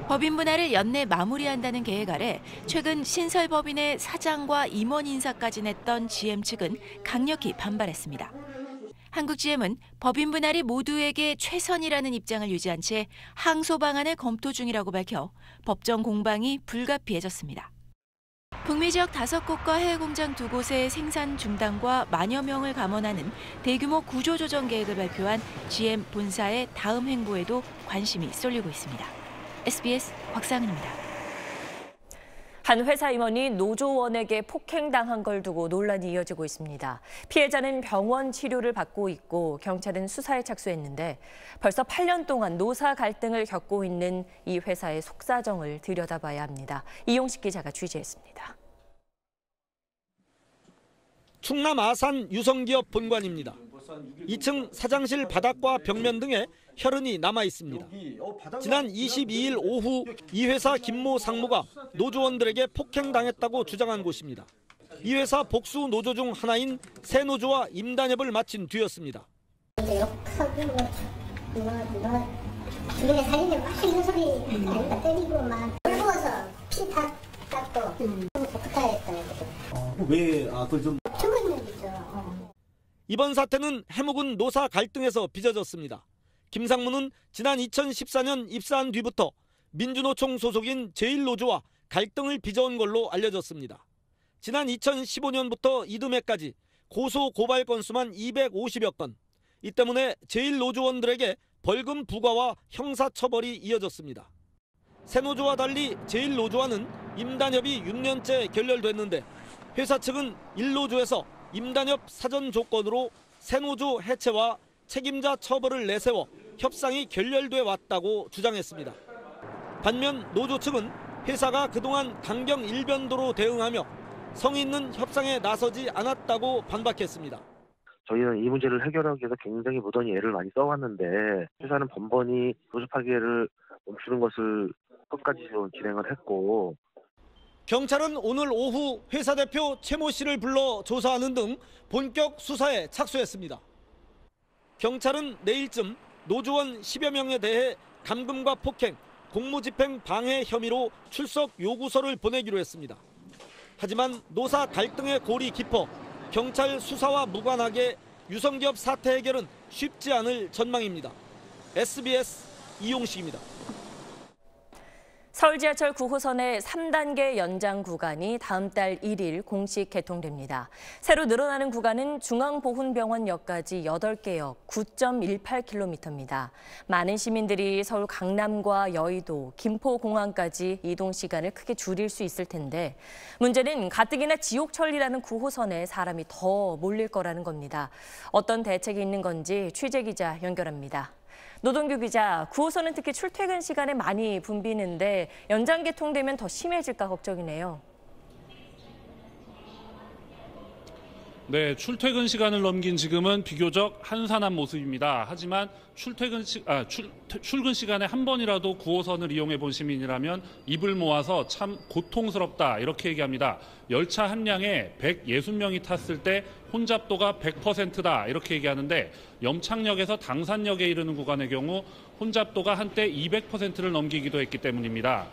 법인 분할을 연내 마무리한다는 계획 아래 최근 신설법인의 사장과 임원 인사까지 냈던 GM 측은 강력히 반발했습니다. 한국 GM은 법인 분할이 모두에게 최선이라는 입장을 유지한 채 항소 방안을 검토 중이라고 밝혀 법정 공방이 불가피해졌습니다. 북미 지역 5곳과 해외 공장 2곳의 생산 중단과 만여 명을 감원하는 대규모 구조조정 계획을 발표한 GM 본사의 다음 행보에도 관심이 쏠리고 있습니다. SBS 곽상은입니다. 한 회사 임원이 노조원에게 폭행당한 걸 두고 논란이 이어지고 있습니다. 피해자는 병원 치료를 받고 있고 경찰은 수사에 착수했는데 벌써 8년 동안 노사 갈등을 겪고 있는 이 회사의 속사정을 들여다봐야 합니다. 이용식 기자가 취재했습니다. 충남 아산 유성기업 본관입니다. 2층 사장실 바닥과 벽면 등에 혈흔이 남아 있습니다. 지난 22일 오후 이 회사 김모 상무가 노조원들에게 폭행당했다고 주장한 곳입니다. 이 회사 복수 노조 중 하나인 새노조와 임단협을 마친 뒤였습니다. 주변에 살리는 막 이런 소리 다리가 때리고 막 부어서 피 다 닦고 복타했어요. 왜 그걸 좀 죽은 일이죠. 이번 사태는 해묵은 노사 갈등에서 빚어졌습니다. 김상무는 지난 2014년 입사한 뒤부터 민주노총 소속인 제1노조와 갈등을 빚어온 걸로 알려졌습니다. 지난 2015년부터 이듬해까지 고소 고발 건수만 250여 건. 이 때문에 제1노조원들에게 벌금 부과와 형사처벌이 이어졌습니다. 새노조와 달리 제1노조와는 임단협이 6년째 결렬됐는데 회사 측은 1노조에서 임단협 사전 조건으로 새노조 해체와 책임자 처벌을 내세워 협상이 결렬돼 왔다고 주장했습니다. 반면 노조 측은 회사가 그동안 강경 일변도로 대응하며 성의 있는 협상에 나서지 않았다고 반박했습니다. 저희는 이 문제를 해결하기 위해서 굉장히 무던히 애를 많이 써왔는데 회사는 번번이 노조 파괴를 멈추는 것을 끝까지 진행을 했고 경찰은 오늘 오후 회사 대표 최모 씨를 불러 조사하는 등 본격 수사에 착수했습니다. 경찰은 내일쯤 노조원 10여 명에 대해 감금과 폭행, 공무집행 방해 혐의로 출석 요구서를 보내기로 했습니다. 하지만 노사 갈등의 골이 깊어 경찰 수사와 무관하게 유성기업 사태 해결은 쉽지 않을 전망입니다. SBS 이용식입니다. 서울 지하철 9호선의 3단계 연장 구간이 다음 달 1일 공식 개통됩니다. 새로 늘어나는 구간은 중앙보훈병원역까지 8개 역 9.18km입니다. 많은 시민들이 서울 강남과 여의도, 김포공항까지 이동 시간을 크게 줄일 수 있을 텐데 문제는 가뜩이나 지옥철이라는 9호선에 사람이 더 몰릴 거라는 겁니다. 어떤 대책이 있는 건지 취재기자 연결합니다. 노동규 기자, 9호선은 특히 출퇴근 시간에 많이 붐비는데 연장 개통되면 더 심해질까 걱정이네요. 네, 출퇴근 시간을 넘긴 지금은 비교적 한산한 모습입니다. 하지만 출근 시간에 한 번이라도 9호선을 이용해 본 시민이라면 입을 모아서 참 고통스럽다 이렇게 얘기합니다. 열차 한 량에 160명이 탔을 때 혼잡도가 100%다 이렇게 얘기하는데 염창역에서 당산역에 이르는 구간의 경우 혼잡도가 한때 200%를 넘기기도 했기 때문입니다.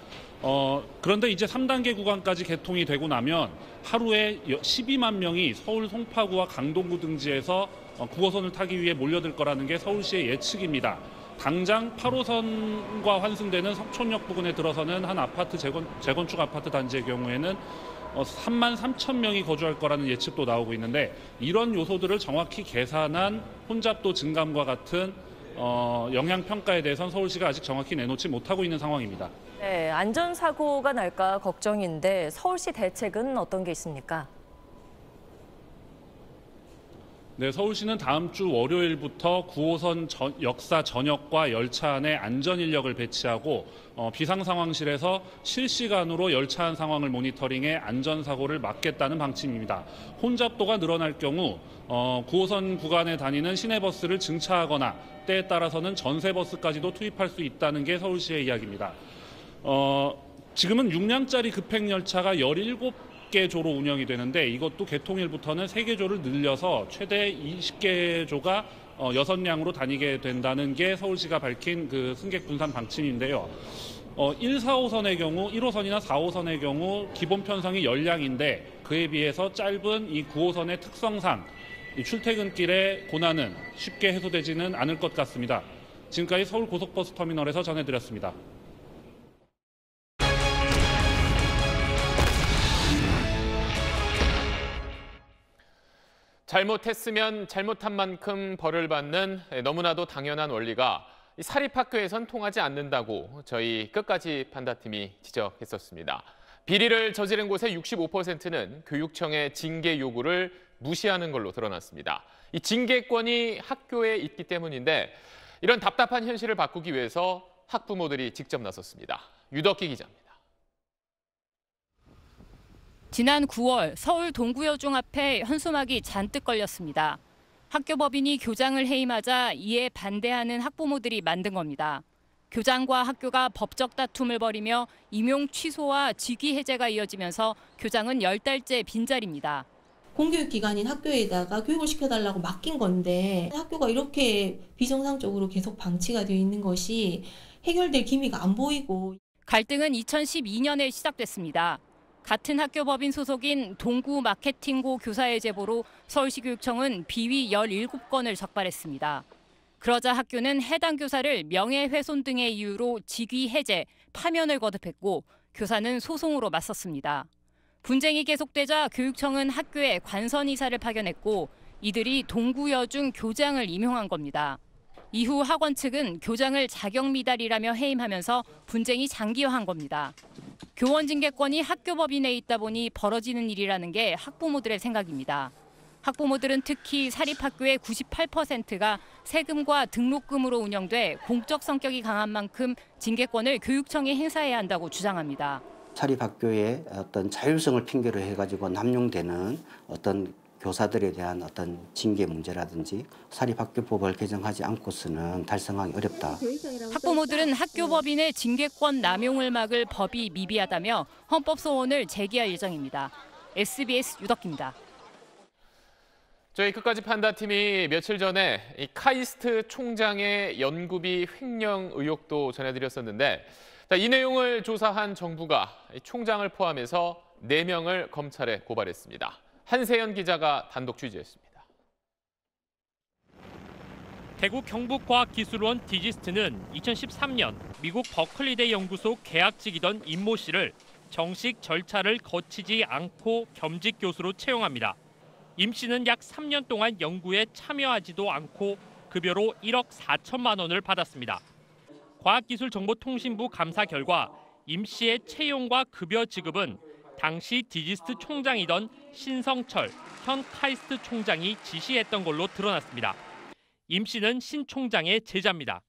그런데 이제 3단계 구간까지 개통이 되고 나면 하루에 12만 명이 서울 송파구와 강동구 등지에서 9호선을 타기 위해 몰려들 거라는 게 서울시의 예측입니다. 당장 8호선과 환승되는 석촌역 부근에 들어서는 한 아파트 재건축 아파트 단지의 경우에는 3만 3천 명이 거주할 거라는 예측도 나오고 있는데 이런 요소들을 정확히 계산한 혼잡도 증감과 같은 영향평가에 대해서는 서울시가 아직 정확히 내놓지 못하고 있는 상황입니다. 네, 안전사고가 날까 걱정인데 서울시 대책은 어떤 게 있습니까? 네, 서울시는 다음 주 월요일부터 9호선 역사 전역과 열차 안에 안전인력을 배치하고 비상상황실에서 실시간으로 열차 안 상황을 모니터링해 안전사고를 막겠다는 방침입니다. 혼잡도가 늘어날 경우 9호선 구간에 다니는 시내버스를 증차하거나 때에 따라서는 전세버스까지도 투입할 수 있다는 게 서울시의 이야기입니다. 지금은 6량짜리 급행열차가 17개 조로 운영이 되는데 이것도 개통일부터는 3개 조를 늘려서 최대 20개 조가 6량으로 다니게 된다는 게 서울시가 밝힌 그 승객 분산 방침인데요. 1, 4호선의 경우 1호선이나 4호선의 경우 기본 편성이 10량인데 그에 비해서 짧은 이 9호선의 특성상 이 출퇴근길의 고난은 쉽게 해소되지는 않을 것 같습니다. 지금까지 서울 고속버스 터미널에서 전해드렸습니다. 잘못했으면 잘못한 만큼 벌을 받는 너무나도 당연한 원리가 사립학교에선 통하지 않는다고 저희 끝까지 판다팀이 지적했었습니다. 비리를 저지른 곳의 65%는 교육청의 징계 요구를 무시하는 걸로 드러났습니다. 이 징계권이 학교에 있기 때문인데 이런 답답한 현실을 바꾸기 위해서 학부모들이 직접 나섰습니다. 유덕기 기자입니다. 지난 9월 서울 동구여중 앞에 현수막이 잔뜩 걸렸습니다. 학교 법인이 교장을 해임하자 이에 반대하는 학부모들이 만든 겁니다. 교장과 학교가 법적 다툼을 벌이며 임용 취소와 직위 해제가 이어지면서 교장은 10달째 빈자리입니다. 공교육기관인 학교에다가 교육을 시켜달라고 맡긴 건데 학교가 이렇게 비정상적으로 계속 방치가 되어 있는 것이 해결될 기미가 안 보이고. 갈등은 2012년에 시작됐습니다. 같은 학교 법인 소속인 동구 마케팅고 교사의 제보로 서울시 교육청은 비위 17건을 적발했습니다. 그러자 학교는 해당 교사를 명예훼손 등의 이유로 직위 해제, 파면을 거듭했고 교사는 소송으로 맞섰습니다. 분쟁이 계속되자 교육청은 학교에 관선이사를 파견했고 이들이 동구여중 교장을 임용한 겁니다. 이후 학원 측은 교장을 자격 미달이라며 해임하면서 분쟁이 장기화한 겁니다. 교원 징계권이 학교법인에 있다 보니 벌어지는 일이라는 게 학부모들의 생각입니다. 학부모들은 특히 사립학교의 98%가 세금과 등록금으로 운영돼 공적 성격이 강한 만큼 징계권을 교육청이 행사해야 한다고 주장합니다. 사립학교의 어떤 자율성을 핑계로 해가지고 남용되는 어떤 교사들에 대한 어떤 징계 문제라든지 사립학교법을 개정하지 않고서는 달성하기 어렵다. 학부모들은 학교법인의 징계권 남용을 막을 법이 미비하다며 헌법 소원을 제기할 예정입니다. SBS 유덕기입니다. 저희 끝까지 판다팀이 며칠 전에 이 카이스트 총장의 연구비 횡령 의혹도 전해드렸었는데 이 내용을 조사한 정부가 총장을 포함해서 4명을 검찰에 고발했습니다. 한세연 기자가 단독 취재했습니다. 대구 경북과학기술원 디지스트는 2013년 미국 버클리대 연구소 계약직이던 임모 씨를 정식 절차를 거치지 않고 겸직 교수로 채용합니다. 임 씨는 약 3년 동안 연구에 참여하지도 않고 급여로 1억 4천만 원을 받았습니다. 과학기술정보통신부 감사 결과 임 씨의 채용과 급여 지급은 당시 디지스트 총장이던 신성철 현 카이스트 총장이 지시했던 걸로 드러났습니다. 임 씨는 신 총장의 제자입니다.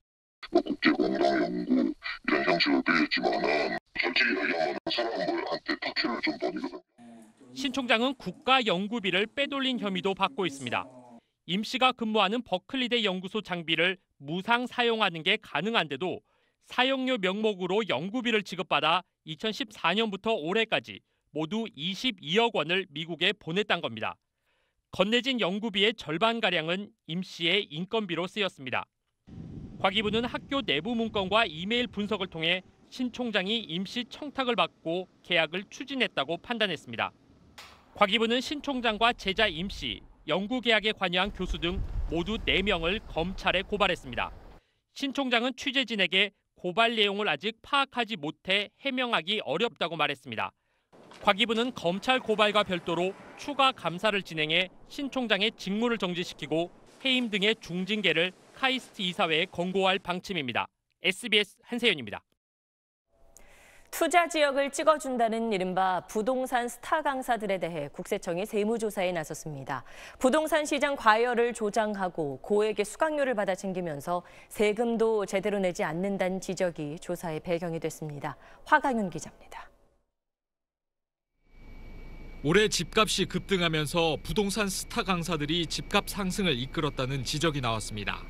신 총장은 국가 연구비를 빼돌린 혐의도 받고 있습니다. 임 씨가 근무하는 버클리대 연구소 장비를 무상 사용하는 게 가능한데도 사용료 명목으로 연구비를 지급받아 2014년부터 올해까지 모두 22억 원을 미국에 보냈다는 겁니다. 건네진 연구비의 절반가량은 임 씨의 인건비로 쓰였습니다. 과기부는 학교 내부 문건과 이메일 분석을 통해 신 총장이 임 씨 청탁을 받고 계약을 추진했다고 판단했습니다. 과기부는 신 총장과 제자 임 씨, 연구 계약에 관여한 교수 등 모두 4명을 검찰에 고발했습니다. 신 총장은 취재진에게 고발 내용을 아직 파악하지 못해 해명하기 어렵다고 말했습니다. 과기부는 검찰 고발과 별도로 추가 감사를 진행해 신 총장의 직무를 정지시키고 해임 등의 중징계를 카이스트 이사회에 권고할 방침입니다. SBS 한세연입니다. 투자 지역을 찍어준다는 이른바 부동산 스타 강사들에 대해 국세청이 세무조사에 나섰습니다. 부동산 시장 과열을 조장하고 고액의 수강료를 받아 챙기면서 세금도 제대로 내지 않는다는 지적이 조사의 배경이 됐습니다. 화강윤 기자입니다. 올해 집값이 급등하면서 부동산 스타 강사들이 집값 상승을 이끌었다는 지적이 나왔습니다.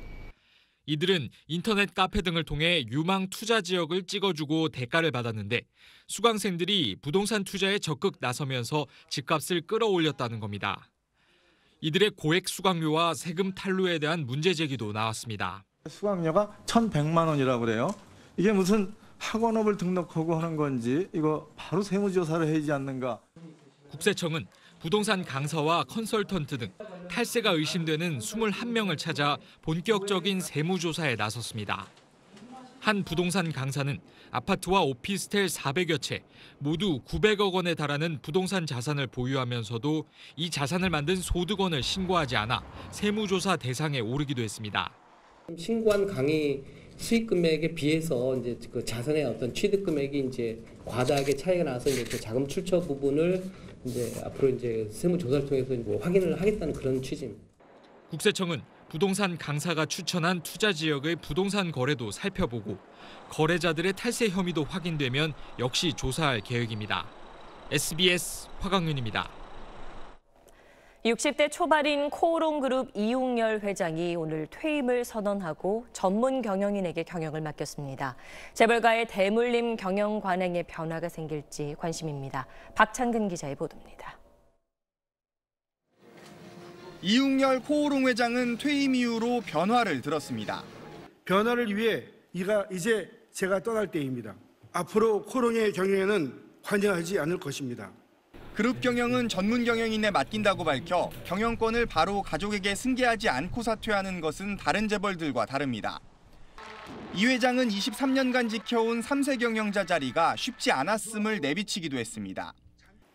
이들은 인터넷 카페 등을 통해 유망 투자 지역을 찍어주고 대가를 받았는데 수강생들이 부동산 투자에 적극 나서면서 집값을 끌어올렸다는 겁니다. 이들의 고액 수강료와 세금 탈루에 대한 문제 제기도 나왔습니다. 수강료가 1,100만 원이라고 그래요. 이게 무슨 학원업을 등록하고 하는 건지 이거 바로 세무조사를 해야지 않는가. 국세청은 부동산 강사와 컨설턴트 등 탈세가 의심되는 21명을 찾아 본격적인 세무조사에 나섰습니다. 한 부동산 강사는 아파트와 오피스텔 400여 채, 모두 900억 원에 달하는 부동산 자산을 보유하면서도 이 자산을 만든 소득원을 신고하지 않아 세무조사 대상에 오르기도 했습니다. 신고한 강의 수익 금액에 비해서 이제 그 자산의 어떤 취득 금액이 이제 과다하게 차이가 나서 이제 그 자금 출처 부분을 이제 앞으로 이제 세무조사를 통해서 뭐 확인을 하겠다는 그런 취지입니다. 국세청은 부동산 강사가 추천한 투자 지역의 부동산 거래도 살펴보고 거래자들의 탈세 혐의도 확인되면 역시 조사할 계획입니다. SBS 화강윤입니다. 60대 초반인 코오롱그룹 이웅열 회장이 오늘 퇴임을 선언하고 전문 경영인에게 경영을 맡겼습니다. 재벌가의 대물림 경영 관행에 변화가 생길지 관심입니다. 박창근 기자의 보도입니다. 이웅열 코오롱 회장은 퇴임 이후로 변화를 들었습니다. 변화를 위해 이제 제가 떠날 때입니다. 앞으로 코오롱의 경영에는 관여하지 않을 것입니다. 그룹 경영은 전문 경영인에 맡긴다고 밝혀 경영권을 바로 가족에게 승계하지 않고 사퇴하는 것은 다른 재벌들과 다릅니다. 이 회장은 23년간 지켜온 3세 경영자 자리가 쉽지 않았음을 내비치기도 했습니다.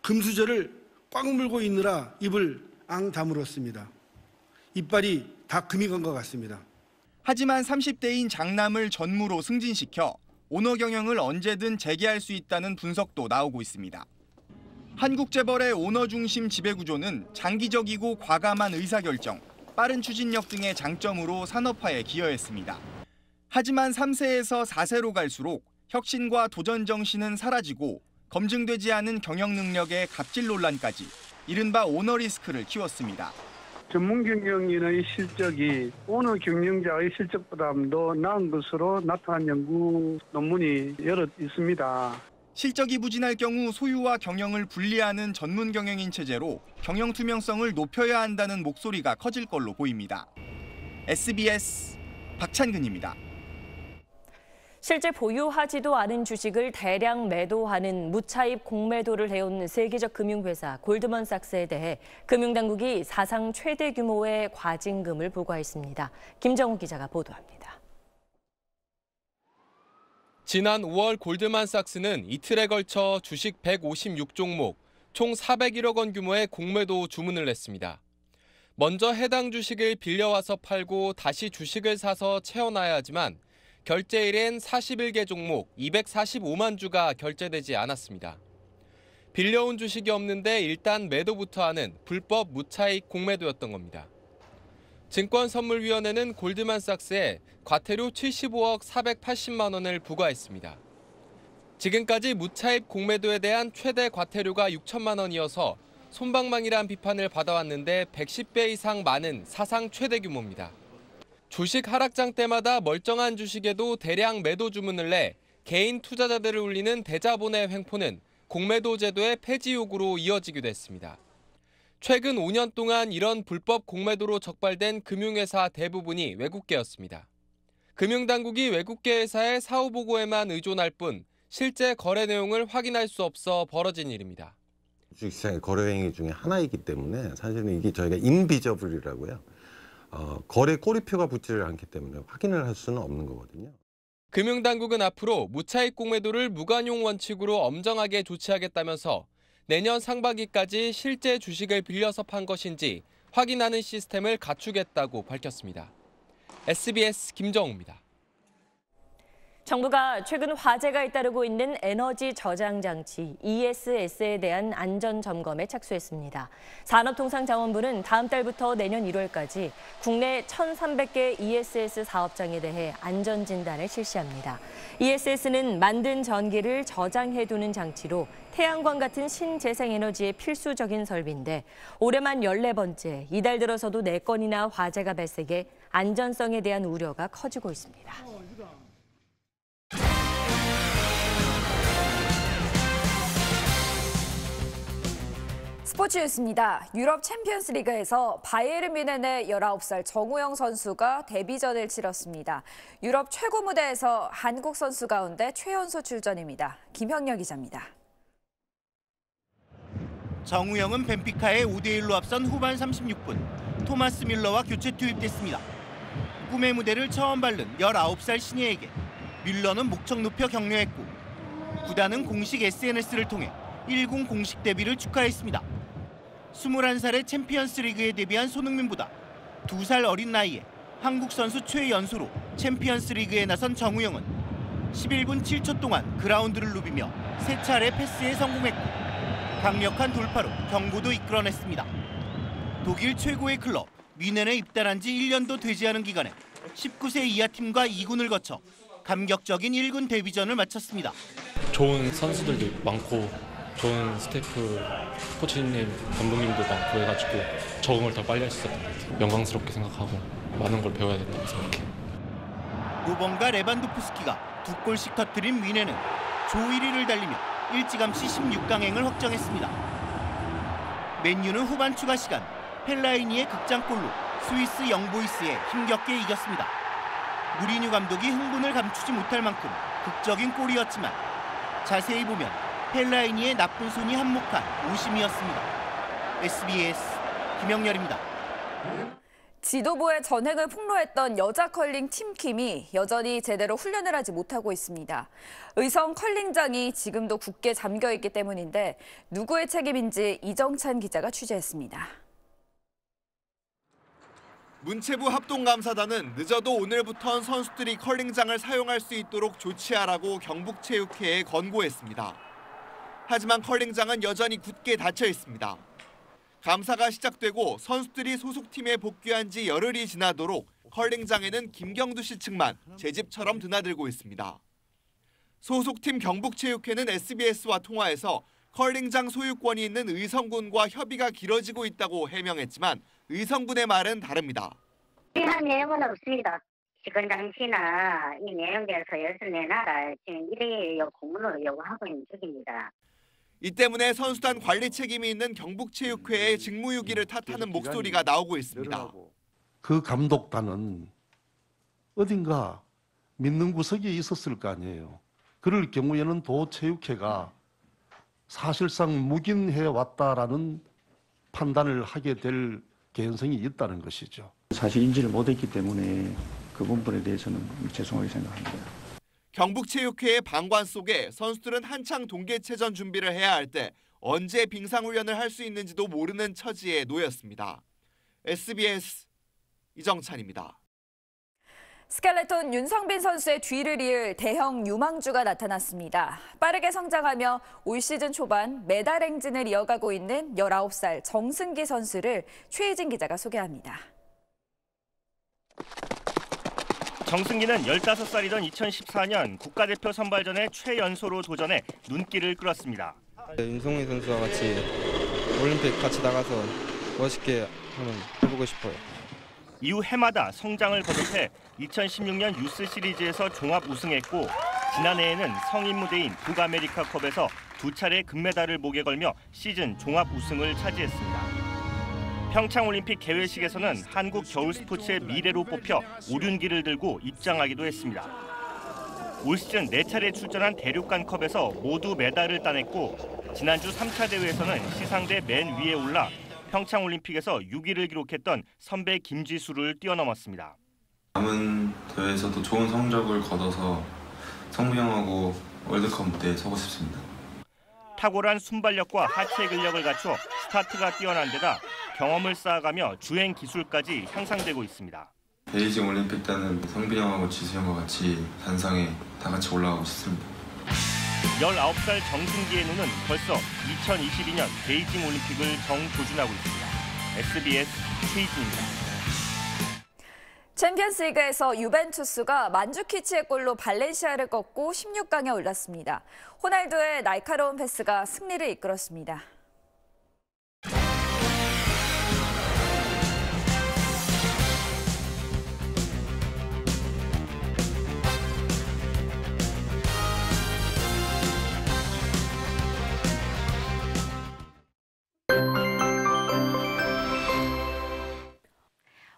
금수저를 꽉 물고 있느라 입을 앙 다물었습니다. 이빨이 다 금이 간 것 같습니다. 하지만 30대인 장남을 전무로 승진시켜 오너 경영을 언제든 재개할 수 있다는 분석도 나오고 있습니다. 한국재벌의 오너 중심 지배구조는 장기적이고 과감한 의사결정, 빠른 추진력 등의 장점으로 산업화에 기여했습니다. 하지만 3세에서 4세로 갈수록 혁신과 도전 정신은 사라지고 검증되지 않은 경영 능력의 갑질 논란까지 이른바 오너 리스크를 키웠습니다. 전문 경영인의 실적이 오너 경영자의 실적보다도 나은 것으로 나타난 연구 논문이 여럿 있습니다. 실적이 부진할 경우 소유와 경영을 분리하는 전문 경영인 체제로 경영 투명성을 높여야 한다는 목소리가 커질 걸로 보입니다. SBS 박찬근입니다. 실제 보유하지도 않은 주식을 대량 매도하는 무차입 공매도를 해온 세계적 금융회사 골드만삭스에 대해 금융당국이 사상 최대 규모의 과징금을 부과했습니다. 김정우 기자가 보도합니다. 지난 5월 골드만삭스는 이틀에 걸쳐 주식 156종목, 총 401억 원 규모의 공매도 주문을 냈습니다. 먼저 해당 주식을 빌려와서 팔고 다시 주식을 사서 채워놔야 하지만 결제일엔 41개 종목 245만 주가 결제되지 않았습니다. 빌려온 주식이 없는데 일단 매도부터 하는 불법 무차익 공매도였던 겁니다. 증권선물위원회는 골드만삭스에 과태료 75억 480만 원을 부과했습니다. 지금까지 무차입 공매도에 대한 최대 과태료가 6천만 원이어서 솜방망이란 비판을 받아왔는데 110배 이상 많은 사상 최대 규모입니다. 주식 하락장 때마다 멀쩡한 주식에도 대량 매도 주문을 내 개인 투자자들을 울리는 대자본의 횡포는 공매도 제도의 폐지 요구로 이어지기도 했습니다. 최근 5년 동안 이런 불법 공매도로 적발된 금융회사 대부분이 외국계였습니다. 금융당국이 외국계 회사의 사후 보고에만 의존할 뿐 실제 거래 내용을 확인할 수 없어 벌어진 일입니다. 주식시장의 거래 행위 중에 하나이기 때문에 사실은 이게 저희가 인비저블이라고요. 거래 꼬리표가 붙지를 않기 때문에 확인을 할 수는 없는 거거든요. 금융당국은 앞으로 무차익 공매도를 무관용 원칙으로 엄정하게 조치하겠다면서 내년 상반기까지 실제 주식을 빌려서 판 것인지 확인하는 시스템을 갖추겠다고 밝혔습니다. SBS 김정우입니다. 정부가 최근 화제가 잇따르고 있는 에너지 저장 장치 ESS에 대한 안전 점검에 착수했습니다. 산업통상자원부는 다음 달부터 내년 1월까지 국내 1,300개 ESS 사업장에 대해 안전 진단을 실시합니다. ESS는 만든 전기를 저장해두는 장치로 태양광 같은 신재생에너지의 필수적인 설비인데 올해만 14번째, 이달 들어서도 4건이나 화재가 발생해 안전성에 대한 우려가 커지고 있습니다. 스포츠 뉴스입니다. 유럽 챔피언스 리그에서 바이에른 뮌헨의 19살 정우영 선수가 데뷔전을 치렀습니다. 유럽 최고 무대에서 한국 선수 가운데 최연소 출전입니다. 김형렬 기자입니다. 정우영은 벤피카에 5대1로 앞선 후반 36분 토마스 뮬러와 교체 투입됐습니다. 꿈의 무대를 처음 밟는 19살 신예에게 뮬러는 목청 높여 격려했고 구단은 공식 SNS를 통해 1군 공식 데뷔를 축하했습니다. 21살의 챔피언스 리그에 데뷔한 손흥민보다 2살 어린 나이에 한국 선수 최연소로 챔피언스 리그에 나선 정우영은 11분 7초 동안 그라운드를 누비며 3차례 패스에 성공했고 강력한 돌파로 경고도 이끌어냈습니다. 독일 최고의 클럽 뮌헨에 입단한 지 1년도 되지 않은 기간에 19세 이하 팀과 2군을 거쳐 감격적인 1군 데뷔전을 마쳤습니다. 좋은 선수들도 많고 좋은 스태프, 코치님, 감독님도 많고 해가지고 적응을 더 빨리 할 수 있었던 것 같아요. 영광스럽게 생각하고 많은 걸 배워야 된다고 생각해요. 루번과 레반도프스키가 2골씩 터뜨린 뮌헨은 조 1위를 달리며 일찌감치 16강행을 확정했습니다. 맨유는 후반 추가 시간 펠라이니의 극장골로 스위스 영보이스에 힘겹게 이겼습니다. 무리뉴 감독이 흥분을 감추지 못할 만큼 극적인 골이었지만 자세히 보면 펠라이니의 나쁜 손이 한몫한 오심이었습니다. SBS 김영렬입니다. 지도부의 전횡을 폭로했던 여자 컬링 팀킴이 여전히 제대로 훈련을 하지 못하고 있습니다. 의성 컬링장이 지금도 굳게 잠겨있기 때문인데 누구의 책임인지 이정찬 기자가 취재했습니다. 문체부 합동감사단은 늦어도 오늘부턴 선수들이 컬링장을 사용할 수 있도록 조치하라고 경북체육회에 권고했습니다. 하지만 컬링장은 여전히 굳게 닫혀 있습니다. 감사가 시작되고 선수들이 소속팀에 복귀한 지 열흘이 지나도록 컬링장에는 김경두 씨 측만 제 집처럼 드나들고 있습니다. 소속팀 경북체육회는 SBS와 통화해서 컬링장 소유권이 있는 의성군과 협의가 길어지고 있다고 해명했지만 의성군의 말은 다릅니다. 한 내용은 없습니다. 시건 장치나 이 내용에 대해서 열쇠 내놔라. 지금 이래 공문으로 요구하고 있는 중입니다. 이 때문에 선수단 관리 책임이 있는 경북체육회의 직무유기를 탓하는 목소리가 나오고 있습니다. 그 감독단은 어딘가 믿는 구석이 있었을 거 아니에요. 그럴 경우에는 도체육회가 사실상 묵인해 왔다라는 판단을 하게 될 개연성이 있다는 것이죠. 사실 인지를 못했기 때문에 그 부분에 대해서는 죄송하게 생각합니다. 경북체육회의 방관 속에 선수들은 한창 동계체전 준비를 해야 할 때 언제 빙상훈련을 할 수 있는지도 모르는 처지에 놓였습니다. SBS 이정찬입니다. 스켈레톤 윤성빈 선수의 뒤를 이을 대형 유망주가 나타났습니다. 빠르게 성장하며 올 시즌 초반 메달 행진을 이어가고 있는 19살 정승기 선수를 최희진 기자가 소개합니다. 정승기는 15살이던 2014년 국가대표 선발전에 최연소로 도전해 눈길을 끌었습니다. 윤성민 선수와 같이 올림픽 같이 나가서 멋있게 한번 해보고 싶어요. 이후 해마다 성장을 거듭해 2016년 유스 시리즈에서 종합 우승했고 지난해에는 성인 무대인 북아메리카컵에서 2차례 금메달을 목에 걸며 시즌 종합 우승을 차지했습니다. 평창올림픽 개회식에서는 한국 겨울 스포츠의 미래로 뽑혀 오륜기를 들고 입장하기도 했습니다. 올 시즌 4차례 출전한 대륙간컵에서 모두 메달을 따냈고 지난주 3차 대회에서는 시상대 맨 위에 올라 평창올림픽에서 6위를 기록했던 선배 김지수를 뛰어넘었습니다. 남은 대회에서도 좋은 성적을 거둬서 성부 형하고 월드컵 무대에 서고 싶습니다. 탁월한 순발력과 하체 근력을 갖춰 스타트가 뛰어난 데다 경험을 쌓아가며 주행 기술까지 향상되고 있습니다. 베이징 올림픽 때는 성빈 형하고 지수 형과 같이 단상에 다 같이 올라가고 싶습니다. 19살 정승기의 눈은 벌써 2022년 베이징 올림픽을 정조준하고 있습니다. SBS 최희진입니다. 챔피언스리그에서 유벤투스가 만주키치의 골로 발렌시아를 꺾고 16강에 올랐습니다. 호날두의 날카로운 패스가 승리를 이끌었습니다.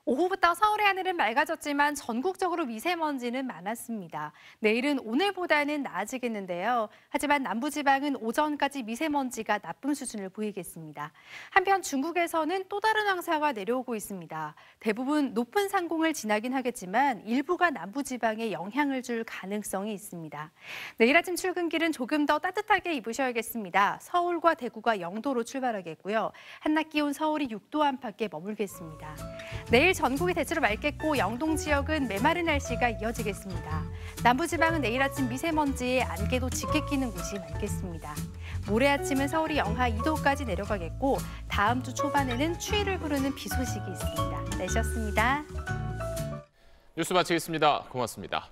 오후부터 서울의 하늘은 맑아졌지만 전국적으로 미세먼지는 많았습니다. 내일은 오늘보다는 나아지겠는데요. 하지만 남부지방은 오전까지 미세먼지가 나쁨 수준을 보이겠습니다. 한편 중국에서는 또 다른 황사가 내려오고 있습니다. 대부분 높은 상공을 지나긴 하겠지만 일부가 남부지방에 영향을 줄 가능성이 있습니다. 내일 아침 출근길은 조금 더 따뜻하게 입으셔야겠습니다. 서울과 대구가 0도로 출발하겠고요. 한낮 기온 서울이 6도 안팎에 머물겠습니다. 내일 전국이 대체로 맑겠고 영동 지역은 메마른 날씨가 이어지겠습니다. 남부지방은 내일 아침 미세먼지에 안개도 짙게 끼는 곳이 많겠습니다. 모레 아침은 서울이 영하 2도까지 내려가겠고 다음 주 초반에는 추위를 부르는 비 소식이 있습니다. 날씨였습니다. 뉴스 마치겠습니다. 고맙습니다.